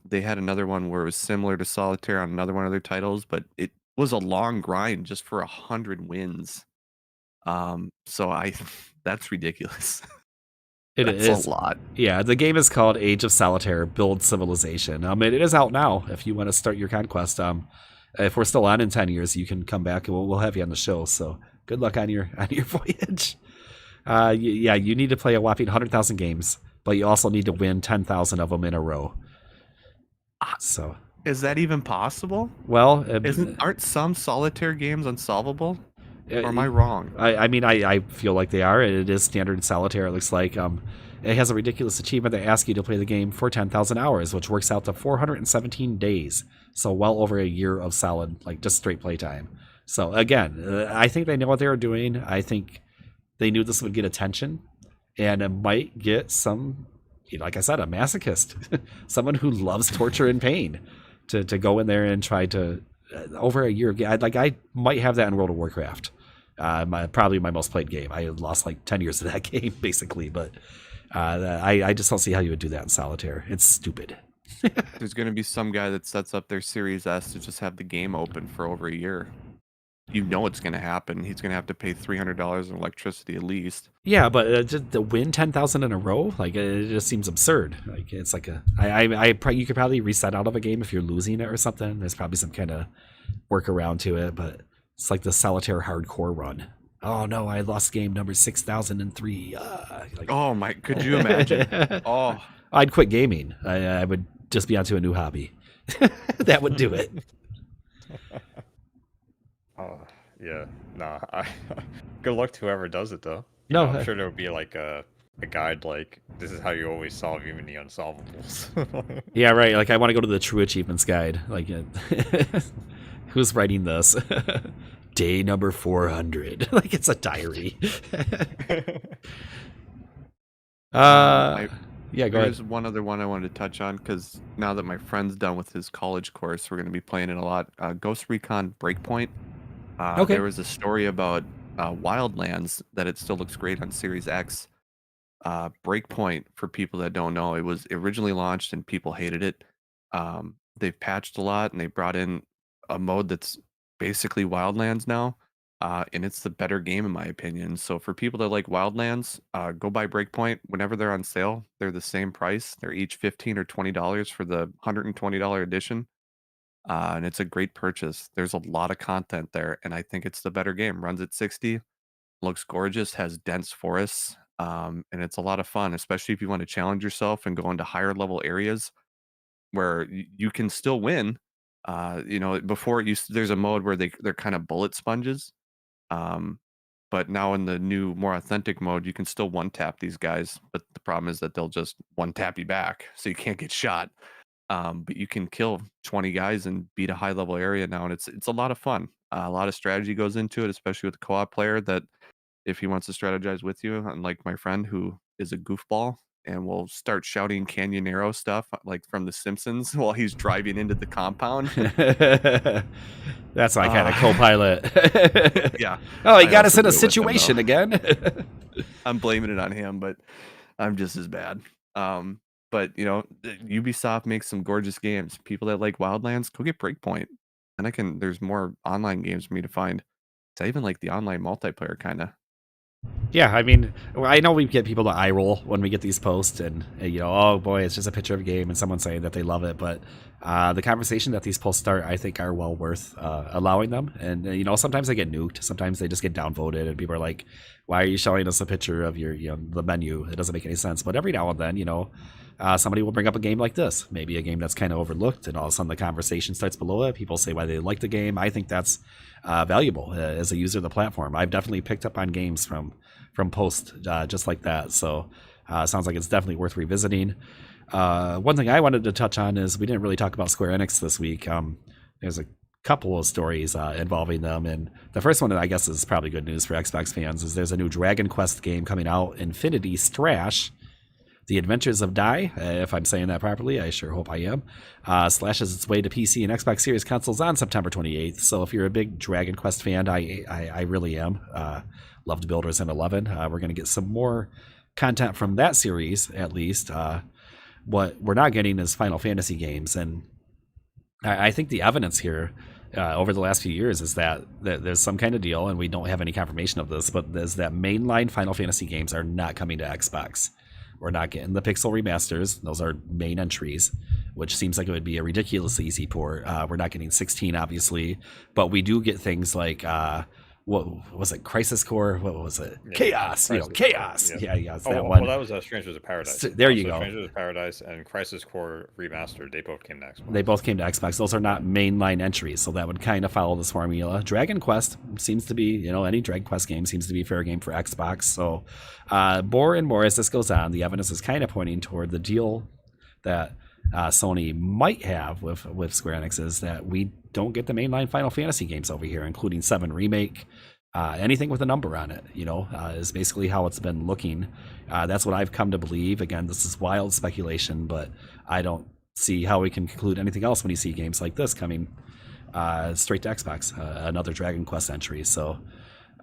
they had another one where it was similar to solitaire on another one of their titles, but it was a long grind just for 100 wins. So that's ridiculous. That's a lot. Yeah, the game is called Age of Solitaire: Build Civilization. It is out now. If you want to start your conquest, if we're still on in 10 years, you can come back and we'll have you on the show. So good luck on your voyage. You need to play a whopping 100,000 games, but you also need to win 10,000 of them in a row. So is that even possible? Well, aren't some solitaire games unsolvable? Or am I wrong? I feel like they are. It is standard solitaire. It looks like it has a ridiculous achievement that asks you to play the game for 10,000 hours, which works out to 417 days. So well over a year of solid, like just straight playtime. So again, I think they know what they were doing. I think they knew this would get attention, and it might get some, like I said, a masochist, someone who loves torture and pain, to go in there and try to. Over a year, I might have that in World of Warcraft. Probably my most played game. I lost like 10 years of that game basically, but I just don't see how you would do that in solitaire. It's stupid. There's going to be some guy that sets up their Series S to just have the game open for over a year. You know it's going to happen. He's going to have to pay $300 in electricity at least. Yeah, but just to win 10,000 in a row, like it just seems absurd. Like it's like you could probably reset out of a game if you're losing it or something. There's probably some kind of workaround to it, but it's like the solitaire hardcore run. Oh no, I lost game number 6003. Oh my, could you imagine? Oh, I'd quit gaming. I would just be onto a new hobby. That would do it. Oh, yeah. Nah. Good luck to whoever does it, though. No, I'm sure there would be like a guide like this is how you always solve even the unsolvables. Yeah, right. Like I want to go to the True Achievements guide. Like, who's writing this? Day number 400. Like it's a diary. Yeah, go There's ahead. one other one I wanted to touch on because now that my friend's done with his college course, we're going to be playing it a lot. Ghost Recon Breakpoint. Okay. There was a story about Wildlands that it still looks great on Series X. Breakpoint, for people that don't know, it was originally launched and people hated it. They've patched a lot and they brought in a mode that's basically Wildlands now. And it's the better game in my opinion. So for people that like Wildlands, go buy Breakpoint whenever they're on sale. They're the same price. They're each $15 or $20 for the $120 edition. And it's a great purchase. There's a lot of content there, and I think it's the better game. Runs at 60, looks gorgeous, has dense forests, and it's a lot of fun, especially if you want to challenge yourself and go into higher level areas where you can still win. Before there's a mode where they're kind of bullet sponges. But now in the new, more authentic mode, you can still one tap these guys, but the problem is that they'll just one tap you back, so you can't get shot. But you can kill 20 guys and beat a high level area now, and it's a lot of fun. A lot of strategy goes into it, especially with the co-op player. That if he wants to strategize with you, unlike my friend who is a goofball and will start shouting Canyonero stuff like from The Simpsons while he's driving into the compound. That's my kind of co-pilot. Yeah. Oh, he I got us also in a do it with him, situation though. again. I'm blaming it on him, but I'm just as bad. But Ubisoft makes some gorgeous games. People that like Wildlands, go get Breakpoint. And there's more online games for me to find. I even like the online multiplayer kind of. Yeah, I mean, I know we get people to eye roll when we get these posts, and oh boy, it's just a picture of a game and someone saying that they love it. But the conversation that these posts start, I think, are well worth allowing them. And sometimes they get nuked, sometimes they just get downvoted, and people are like, "Why are you showing us a picture of your the menu? It doesn't make any sense." But every now and then, somebody will bring up a game like this, maybe a game that's kind of overlooked, and all of a sudden the conversation starts below it. People say why they like the game. I think that's valuable as a user of the platform. I've definitely picked up on games from posts just like that. So sounds like it's definitely worth revisiting. One thing I wanted to touch on is we didn't really talk about Square Enix this week. There's a couple of stories involving them, and the first one I guess is probably good news for Xbox fans is there's a new Dragon Quest game coming out, Infinity Strash. The Adventures of Dai, if I'm saying that properly, I sure hope I am, slashes its way to PC and Xbox Series consoles on September 28th. So if you're a big Dragon Quest fan, I really am. Loved Builders in 11. We're going to get some more content from that series, at least. What we're not getting is Final Fantasy games. And I think the evidence here over the last few years is that there's some kind of deal, and we don't have any confirmation of this, but there's that mainline Final Fantasy games are not coming to Xbox. We're not getting the Pixel remasters. Those are main entries, which seems like it would be a ridiculously easy port. We're not getting 16, obviously, but we do get things like what was it? Crisis Core? What was it? Yeah, Chaos. Chaos. Yeah. It's that one. Well, that was Strangers of Paradise. There you go. Strangers of Paradise and Crisis Core Remastered. They both came to Xbox. They both came to Xbox. Those are not mainline entries, so that would kind of follow this formula. Dragon Quest seems to be, any Dragon Quest game seems to be a fair game for Xbox. So more and more as this goes on, the evidence is kind of pointing toward the deal that Sony might have with Square Enix is that we don't get the mainline Final Fantasy games over here, including 7 Remake. Anything with a number on it, is basically how it's been looking. That's what I've come to believe. Again, this is wild speculation, but I don't see how we can conclude anything else when you see games like this coming straight to Xbox, another Dragon Quest entry. So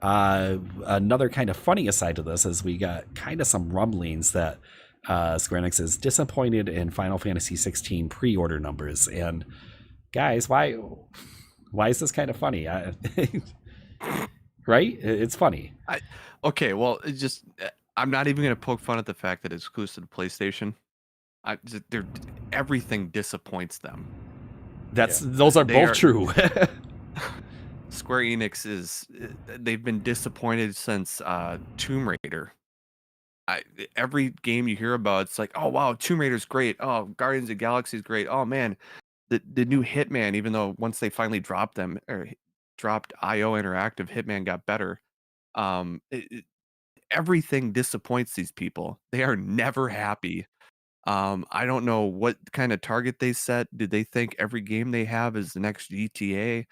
Another kind of funny aside to this is we got kind of some rumblings that Square Enix is disappointed in Final Fantasy 16 pre-order numbers. And guys, why is this kind of funny? Right? It's funny. Okay, well, I'm not even going to poke fun at the fact that it's exclusive to PlayStation. Everything disappoints them. Those are both true. Square Enix they've been disappointed since Tomb Raider. Every game you hear about, it's like, oh wow, Tomb Raider's great. Oh, Guardians of the Galaxy is great. Oh man, the new Hitman, even though once they finally dropped IO Interactive, Hitman got better. Everything disappoints these people. They are never happy. I don't know what kind of target they set. Did they think every game they have is the next GTA?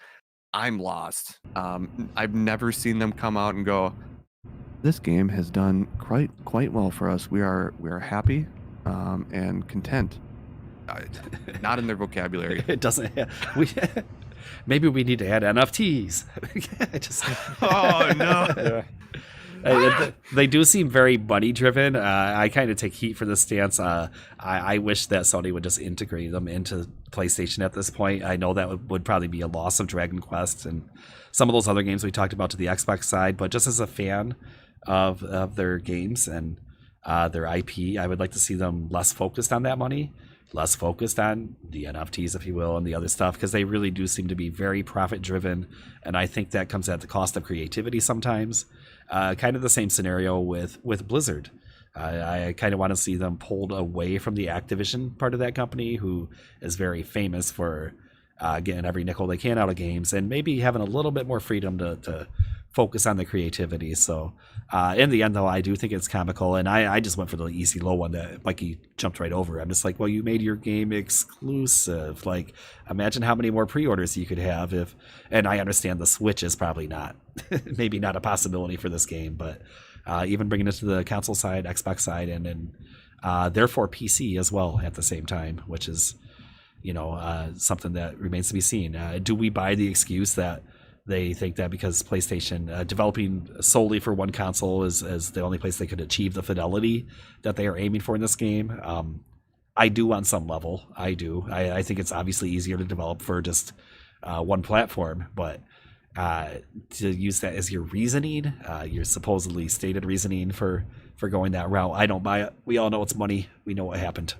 I'm lost. I've never seen them come out and go, this game has done quite well for us. We are happy and content. Not in their vocabulary. It doesn't. Maybe we need to add NFTs. Oh no. They do seem very money driven. I kind of take heat for this stance. I wish that Sony would just integrate them into PlayStation at this point. I know that would probably be a loss of Dragon Quest and some of those other games we talked about to the Xbox side, but just as a fan of their games and their IP, I would like to see them less focused on that money, less focused on the NFTs, if you will, and the other stuff, because they really do seem to be very profit driven, and I think that comes at the cost of creativity sometimes. Kind of the same scenario with Blizzard. I kind of want to see them pulled away from the Activision part of that company, who is very famous for getting every nickel they can out of games, and maybe having a little bit more freedom to focus on the creativity. So in the end, though, I do think it's comical, and I just went for the easy low one that Mikey jumped right over. I'm just like, well, you made your game exclusive. Like, imagine how many more pre-orders you could have if, and I understand the Switch is probably not, maybe not a possibility for this game, but even bringing it to the console side, Xbox side, and therefore PC as well at the same time, which is, something that remains to be seen. Do we buy the excuse that they think that because PlayStation developing solely for one console is the only place they could achieve the fidelity that they are aiming for in this game? I do on some level. I do. I think it's obviously easier to develop for just one platform, but to use that as your reasoning, your supposedly stated reasoning for going that route, I don't buy it. We all know it's money. We know what happened.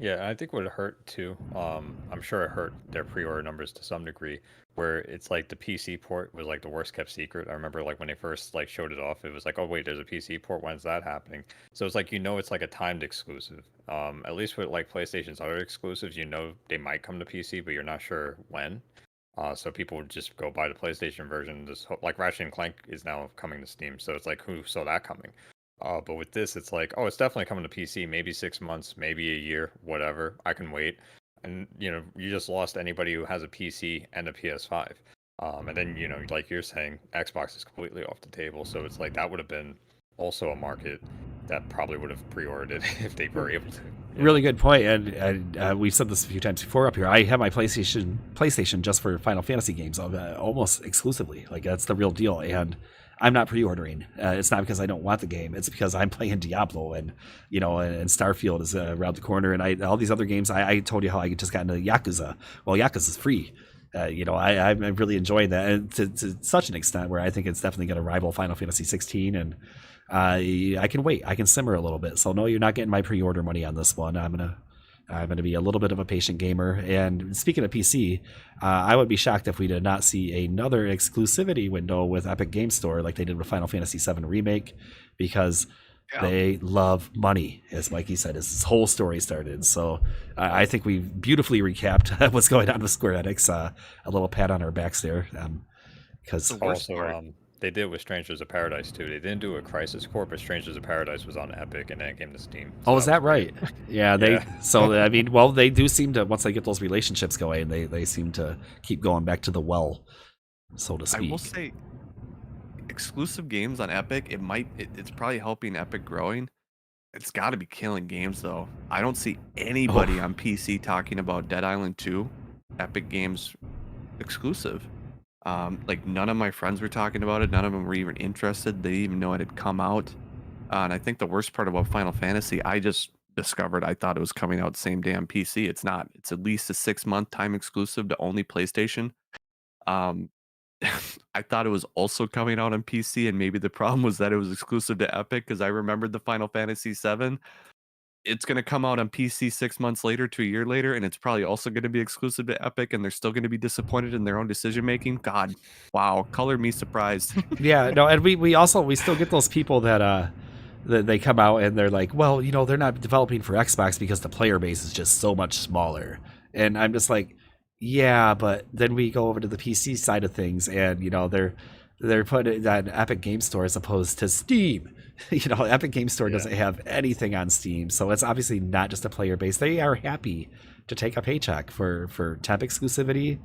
Yeah, I think what it hurt too. I'm sure it hurt their pre-order numbers to some degree, where it's like the PC port was like the worst kept secret. I remember like when they first like showed it off, it was like, oh wait, there's a PC port. When's that happening? So it's like it's like a timed exclusive. At least with like PlayStation's other exclusives, they might come to PC, but you're not sure when. So people would just go buy the PlayStation version. Like Ratchet and Clank is now coming to Steam, so it's like, who saw that coming? But with this, it's like, oh, it's definitely coming to PC. Maybe 6 months, maybe a year, whatever. I can wait. And you just lost anybody who has a PC and a PS5. And then like you're saying, Xbox is completely off the table. So it's like that would have been also a market that probably would have pre-ordered it if they were able to. Really good point, and we've said this a few times before up here. I have my PlayStation just for Final Fantasy games, almost exclusively. Like, that's the real deal, and I'm not pre-ordering. It's not because I don't want the game. It's because I'm playing Diablo, and and Starfield is around the corner, and all these other games. I told you how I just got into Yakuza. Well, Yakuza's free. I'm really enjoying that, and to such an extent where I think it's definitely going to rival Final Fantasy 16, and I can wait. I can simmer a little bit. So no, you're not getting my pre-order money on this one. I'm gonna be a little bit of a patient gamer. And speaking of PC, I would be shocked if we did not see another exclusivity window with Epic Game Store like they did with Final Fantasy VII Remake, because they love money, as Mikey said, as this whole story started. So I think we beautifully recapped what's going on with Square Enix. A little pat on our backs there, because also they did it with Strangers of Paradise too. They didn't do a Crisis Core, but Strangers of Paradise was on Epic and then it came to Steam. So is that right? Yeah, So I mean, well, they do seem to, once they get those relationships going, they seem to keep going back to the well, so to speak. I will say, exclusive games on Epic, it's probably helping Epic growing. It's got to be killing games though. I don't see anybody on PC talking about Dead Island 2, Epic Games exclusive. Like none of my friends were talking about it. None of them were even interested. They didn't even know it had come out. And I think the worst part about Final Fantasy, I just discovered I thought it was coming out same day on PC. It's not. It's at least a 6-month time exclusive to only PlayStation. Um, I thought it was also coming out on PC, and maybe the problem was that it was exclusive to Epic because I remembered the Final Fantasy VII. It's going to come out on PC 6 months later to a year later, and it's probably also going to be exclusive to Epic, and they're still going to be disappointed in their own decision making. God, wow, color me surprised. Yeah, no, and we still get those people that they come out and they're like, well, they're not developing for Xbox because the player base is just so much smaller. And I'm just like, yeah, but then we go over to the PC side of things, and they're putting that in Epic Game Store as opposed to Steam. Epic Game Store doesn't have anything on Steam, so it's obviously not just a player base. They are happy to take a paycheck for temp exclusivity,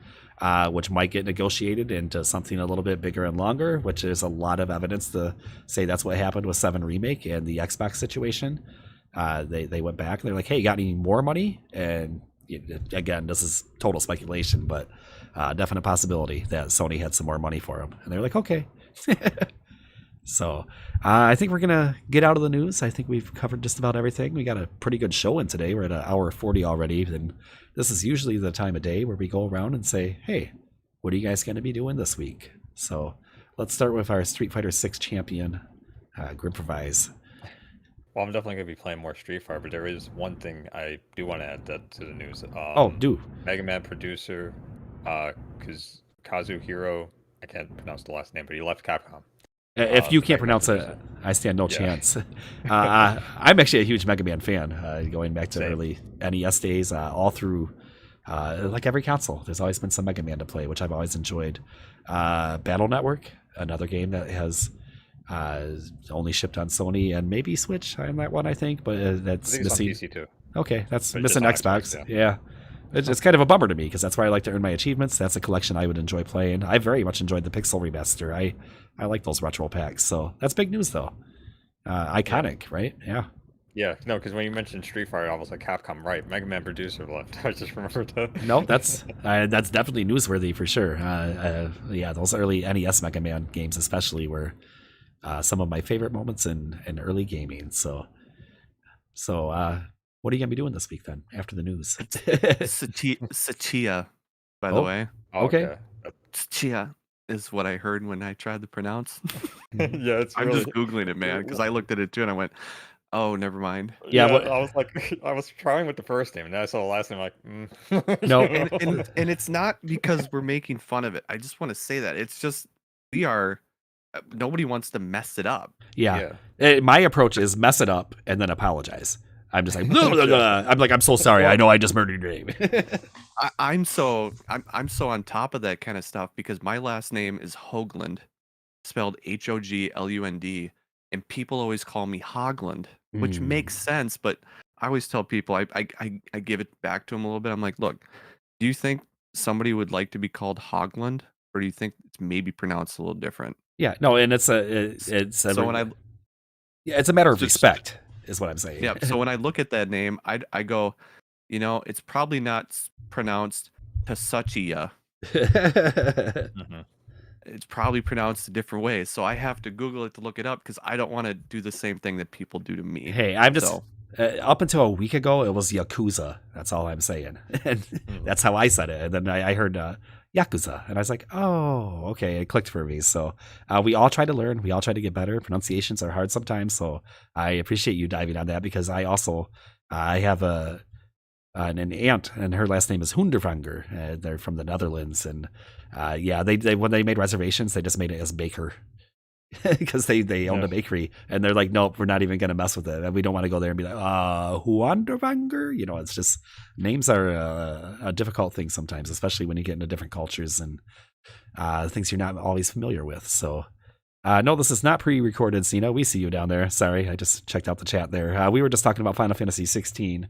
which might get negotiated into something a little bit bigger and longer, which is a lot of evidence to say that's what happened with 7 Remake and the Xbox situation. They went back and they're like, hey, you got any more money? And again, this is total speculation, but definite possibility that Sony had some more money for them. And they're like, okay. So I think we're going to get out of the news. I think we've covered just about everything. We got a pretty good show in today. We're at 1:40 already. And this is usually the time of day where we go around and say, hey, what are you guys going to be doing this week? So let's start with our Street Fighter 6 champion, Grimprovise. Well, I'm definitely going to be playing more Street Fighter, but there is one thing I do want to add to the news. Do. Mega Man producer, Kazuhiro, I can't pronounce the last name, but he left Capcom. If you can't pronounce it, I stand no chance. I'm actually a huge Mega Man fan, going back to early NES days, all through like every console. There's always been some Mega Man to play, which I've always enjoyed. Battle Network, another game that has only shipped on Sony and maybe Switch on that one, I think, but that's missing. On PC too. Okay, that's but missing Xbox. Yeah. It's kind of a bummer to me because that's where I like to earn my achievements. That's a collection I would enjoy playing. I very much enjoyed the Pixel remaster. I like those retro packs. So that's big news, though. Iconic, right? Yeah. Yeah, no, because when you mentioned Street Fighter, I was like, Capcom, right? Mega Man producer left. I just remembered that. No, that's definitely newsworthy for sure. Yeah, those early NES Mega Man games, especially, were some of my favorite moments in early gaming. So, what are you gonna be doing this week then? After the news, Sachia, by the way. Okay. Sachia is what I heard when I tried to pronounce. Yeah, it's. I'm really... just googling it, man, because I looked at it too and I went, "Oh, never mind." Yeah, I was like, I was trying with the first name, and then I saw the last name, like, No, and it's not because we're making fun of it. I just want to say that it's just nobody wants to mess it up. Yeah. My approach is mess it up and then apologize. I'm just like, I'm so sorry. I know I just murdered your name. I'm so on top of that kind of stuff because my last name is Hoagland, spelled Hoglund, and people always call me Hogland, which makes sense. But I always tell people, I give it back to them a little bit. I'm like, look, do you think somebody would like to be called Hogland, or do you think it's maybe pronounced a little different? Yeah, no, and it's a matter of respect, is what I'm saying. Yeah. So when I look at that name, I go, it's probably not pronounced Tasachia. It's probably pronounced a different way. So I have to Google it to look it up because I don't want to do the same thing that people do to me. Hey, I'm just up until a week ago, it was Yakuza. That's all I'm saying. And that's how I said it. And then I heard Yakuza. And I was like, oh, okay. It clicked for me. So we all try to learn. We all try to get better. Pronunciations are hard sometimes. So I appreciate you diving on that because I also I have an aunt, and her last name is Hundervanger. They're from the Netherlands. And they when they made reservations, they just made it as Baker. Because they owned a bakery, and they're like, nope, we're not even going to mess with it. We don't want to go there and be like, Huandervanger. It's just names are a difficult thing sometimes, especially when you get into different cultures and things you're not always familiar with. So, no, this is not pre-recorded, Cena. We see you down there. Sorry, I just checked out the chat there. We were just talking about Final Fantasy 16,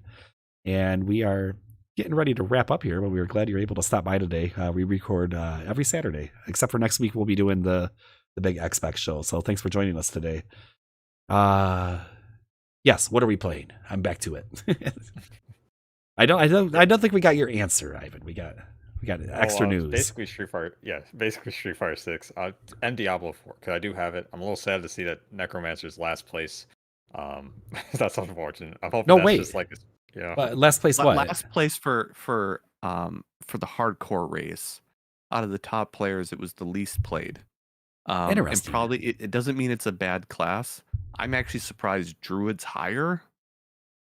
and we are getting ready to wrap up here, but we were glad you're able to stop by today. We record every Saturday, except for next week. We'll be doing the big Xbox show. So thanks for joining us today. Yes, what are we playing? I'm back to it. I don't think we got your answer, Ivan. We got We got extra news. Basically Street Fighter. Yeah, basically Street Fighter 6. And Diablo 4 because I do have it. I'm a little sad to see that Necromancer's last place. That's unfortunate. I'm hoping No, that's wait. just like yeah. Last place what? Last place for the hardcore race. Out of the top players, it was the least played. And Interesting. probably it doesn't mean it's a bad class. I'm actually surprised Druid's higher.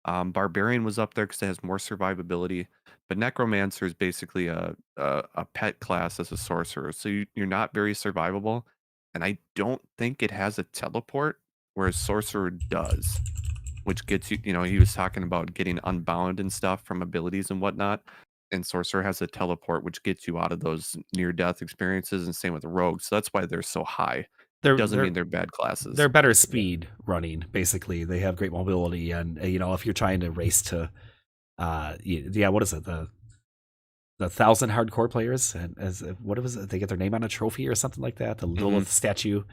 Barbarian was up there because it has more survivability, but Necromancer is basically a pet class as a sorcerer, so you're not very survivable, and I don't think it has a teleport, whereas Sorcerer does, which gets you. He was talking about getting unbound and stuff from abilities and whatnot, and Sorcerer has a teleport, which gets you out of those near-death experiences, and same with Rogue, so that's why they're so high. Doesn't mean they're bad classes. They're better speed running, basically. They have great mobility, and if you're trying to race to, what is it, the 1,000 hardcore players, and what was it? They get their name on a trophy or something like that, the Lilith statue.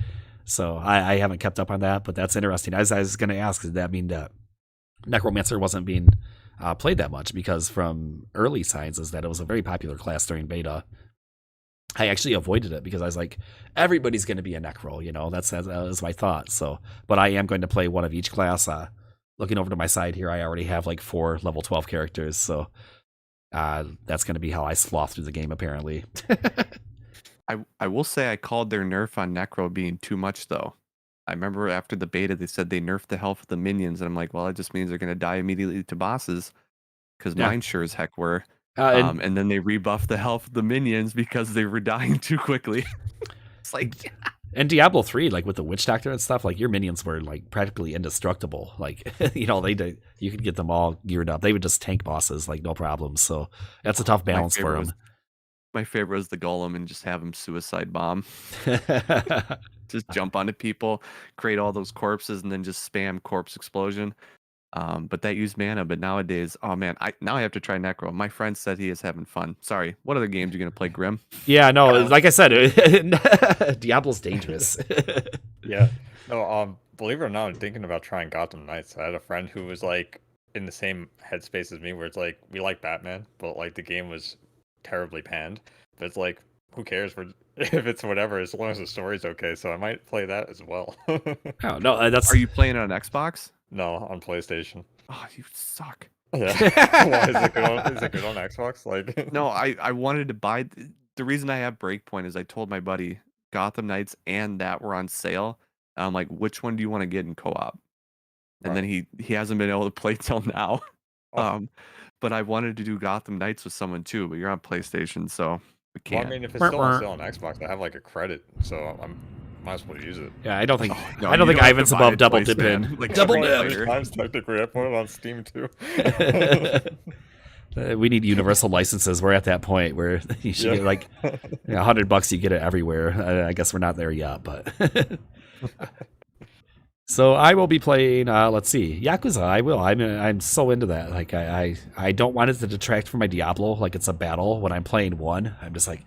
So I haven't kept up on that, but that's interesting. I was going to ask, does that mean that Necromancer wasn't being played that much? Because from early signs is that it was a very popular class during beta. I actually avoided it because I was like, everybody's going to be a Necro, that was my thought. So, but I am going to play one of each class. Looking over to my side here, I already have like 4 level 12 characters. So that's going to be how I sloth through the game, apparently. I will say I called their nerf on Necro being too much, though. I remember after the beta, they said they nerfed the health of the minions. And I'm like, well, it just means they're going to die immediately to bosses. Because mine sure as heck were. And then they rebuffed the health of the minions because they were dying too quickly. It's like, and Diablo 3, like with the Witch Doctor and stuff, like your minions were like practically indestructible. Like, you could get them all geared up. They would just tank bosses like no problem. So that's a tough balance for them. My favorite was the Golem and just have him suicide bomb. Just jump onto people, create all those corpses, and then just spam corpse explosion. But that used mana. But nowadays, oh man, now I have to try Necro. My friend said he is having fun. Sorry, what other games are you gonna play, Grim? Yeah, no, like I said, Diablo's dangerous. Yeah. No, believe it or not, I'm thinking about trying Gotham Knights. I had a friend who was like in the same headspace as me, where it's like we like Batman, but like the game was terribly panned. But it's like, who cares if it's whatever, as long as the story's okay. So I might play that as well. Oh no, that's. Are you playing it on Xbox? No, on PlayStation. Oh, you suck. Yeah. Why is it good on Xbox? Like, no, I wanted to buy. The reason I have Breakpoint is I told my buddy Gotham Knights and that were on sale. And I'm like, which one do you want to get in co-op? And then he hasn't been able to play till now. But I wanted to do Gotham Knights with someone too, but you're on PlayStation, so we can't. Well, I mean, if it's still on sale on Xbox, I have like a credit, so I'm might as well use it. Yeah, I don't think Ivan's above double dipping. Like double dip. Times technically, I put it on Steam too. We need universal licenses. We're at that point where you should get like $100. You get it everywhere. I guess we're not there yet, but. So I will be playing. Let's see, Yakuza. I will. I'm so into that. Like I don't want it to detract from my Diablo. Like it's a battle when I'm playing one. I'm just like,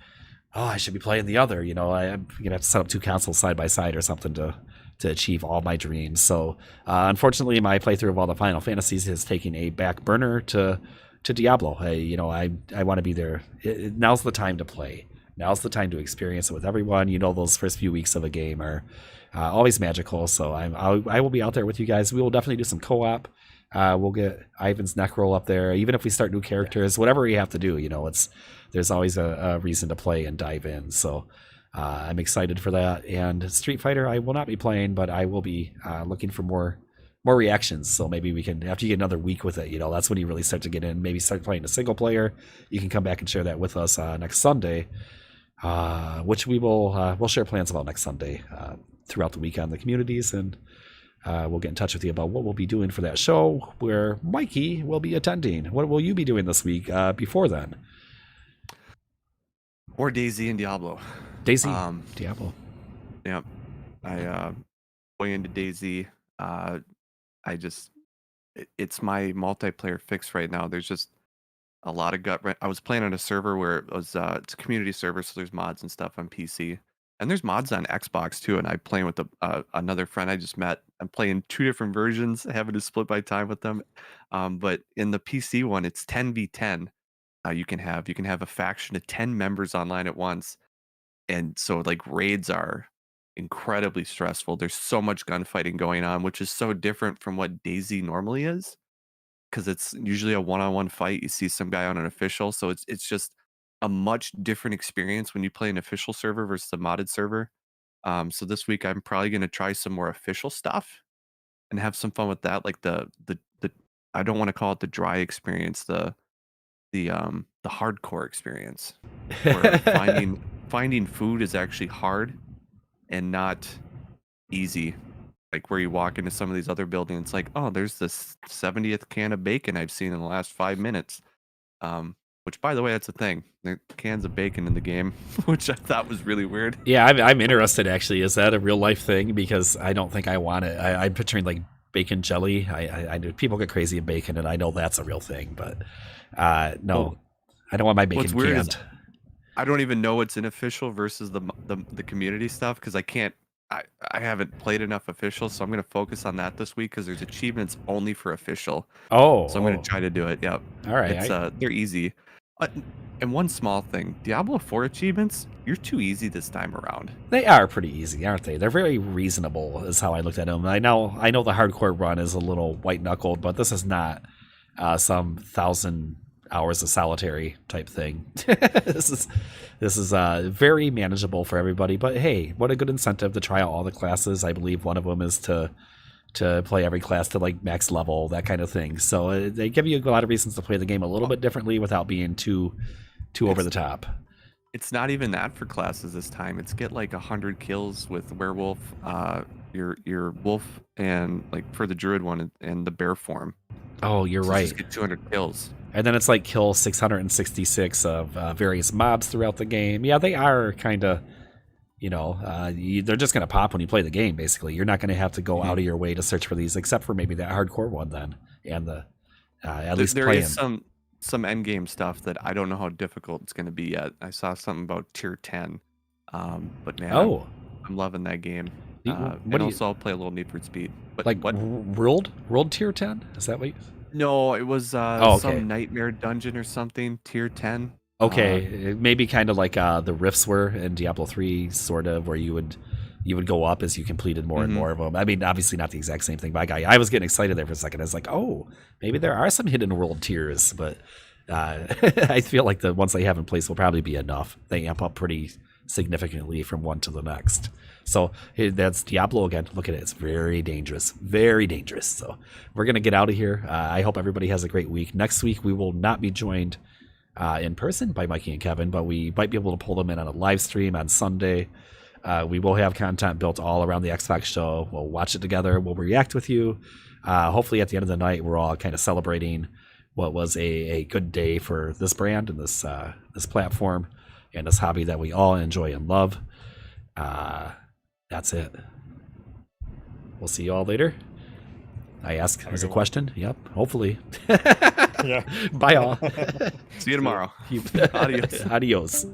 oh, I should be playing the other. I'm gonna have to set up 2 consoles side by side or something to achieve all my dreams. So unfortunately, my playthrough of all the Final Fantasies has taken a back burner to Diablo. I want to be there. Now's the time to play. Now's the time to experience it with everyone. Those first few weeks of a game are always magical. So I will be out there with you guys. We will definitely do some co-op. We'll get Ivan's Necro up there. Even if we start new characters, whatever we have to do, there's always a reason to play and dive in. So I'm excited for that. And Street Fighter, I will not be playing, but I will be looking for more reactions. So maybe we can, after you get another week with it, that's when you really start to get in. Maybe start playing a single player. You can come back and share that with us next Sunday, which we'll share plans about next Sunday throughout the week on the communities, and we'll get in touch with you about what we'll be doing for that show where Mikey will be attending. What will you be doing this week before then? Or Daisy and Diablo. Daisy, Diablo. Yeah, I way into Daisy. It's my multiplayer fix right now. There's just a lot of gut. I was playing on a server where it was it's a community server, so there's mods and stuff on PC, and there's mods on Xbox too. And I'm playing with another friend I just met. I'm playing 2 different versions, having to split my time with them. But in the PC one, it's 10v10. you can have a faction of 10 members online at once, and so like raids are incredibly stressful. There's so much gunfighting going on, which is so different from what DayZ normally is, because it's usually a one-on-one fight. You see some guy on an official, so it's just a much different experience when you play an official server versus a modded server. So this week I'm probably going to try some more official stuff and have some fun with that, like the I don't want to call it the dry experience, the hardcore experience, where finding food is actually hard and not easy. Like where you walk into some of these other buildings, like, oh, there's this 70th can of bacon I've seen in the last 5 minutes. Which, by the way, that's a thing. There are cans of bacon in the game, which I thought was really weird. Yeah, I'm interested, actually. Is that a real life thing? Because I don't think I want it. I'm picturing like bacon jelly. I know people get crazy in bacon, and I know that's a real thing, but no, I don't want my bacon What's weird canned. is I don't even know what's in official versus the community stuff, because I haven't played enough official, so I'm going to focus on that this week because there's achievements only for official. Oh, So I'm going to try to do it. Yep. all right. It's they're easy. And one small thing, Diablo 4 achievements, you're too easy this time around. They are pretty easy, aren't they? They're very reasonable, is how I looked at them. I know the hardcore run is a little white knuckled, but this is not some 1,000 hours of solitary type thing. This is very manageable for everybody. But hey, what a good incentive to try out all the classes. I believe one of them is to play every class to like max level, that kind of thing. So they give you a lot of reasons to play the game a little bit differently without being too over the top. It's not even that for classes this time. It's get like 100 kills with werewolf, your wolf, and like for the druid one and the bear form. Oh, you're So right. Just get 200 kills. And then it's like kill 666 of various mobs throughout the game. Yeah, they are kind of, they're just going to pop when you play the game, basically. You're not going to have to go out of your way to search for these, except for maybe that hardcore one then. And the at least There playing. is some end game stuff that I don't know how difficult it's going to be yet. I saw something about tier 10. But man, I'm loving that game. And also I'll play a little Need for Speed. But like what? World tier 10? Is that what you... No, it was okay. some nightmare dungeon or something, tier 10. Okay, maybe kind of like the rifts were in Diablo 3, sort of, where you would go up as you completed more and more of them. I mean, obviously not the exact same thing, but I was getting excited there for a second. I was like, oh, maybe there are some hidden world tiers, but I feel like the ones they have in place will probably be enough. They amp up pretty significantly from one to the next. So that's Diablo again. Look at it. It's very dangerous. Very dangerous. So we're going to get out of here. I hope everybody has a great week. Next week, we will not be joined in person by Mikey and Kevin, but we might be able to pull them in on a live stream on Sunday. We will have content built all around the Xbox show. We'll watch it together. We'll react with you. Hopefully at the end of the night, we're all kind of celebrating what was a good day for this brand and this platform and this hobby that we all enjoy and love. That's it. We'll see you all later. I ask as a question. Yep, hopefully. Yeah. Bye all. See you tomorrow. Adios. Adios.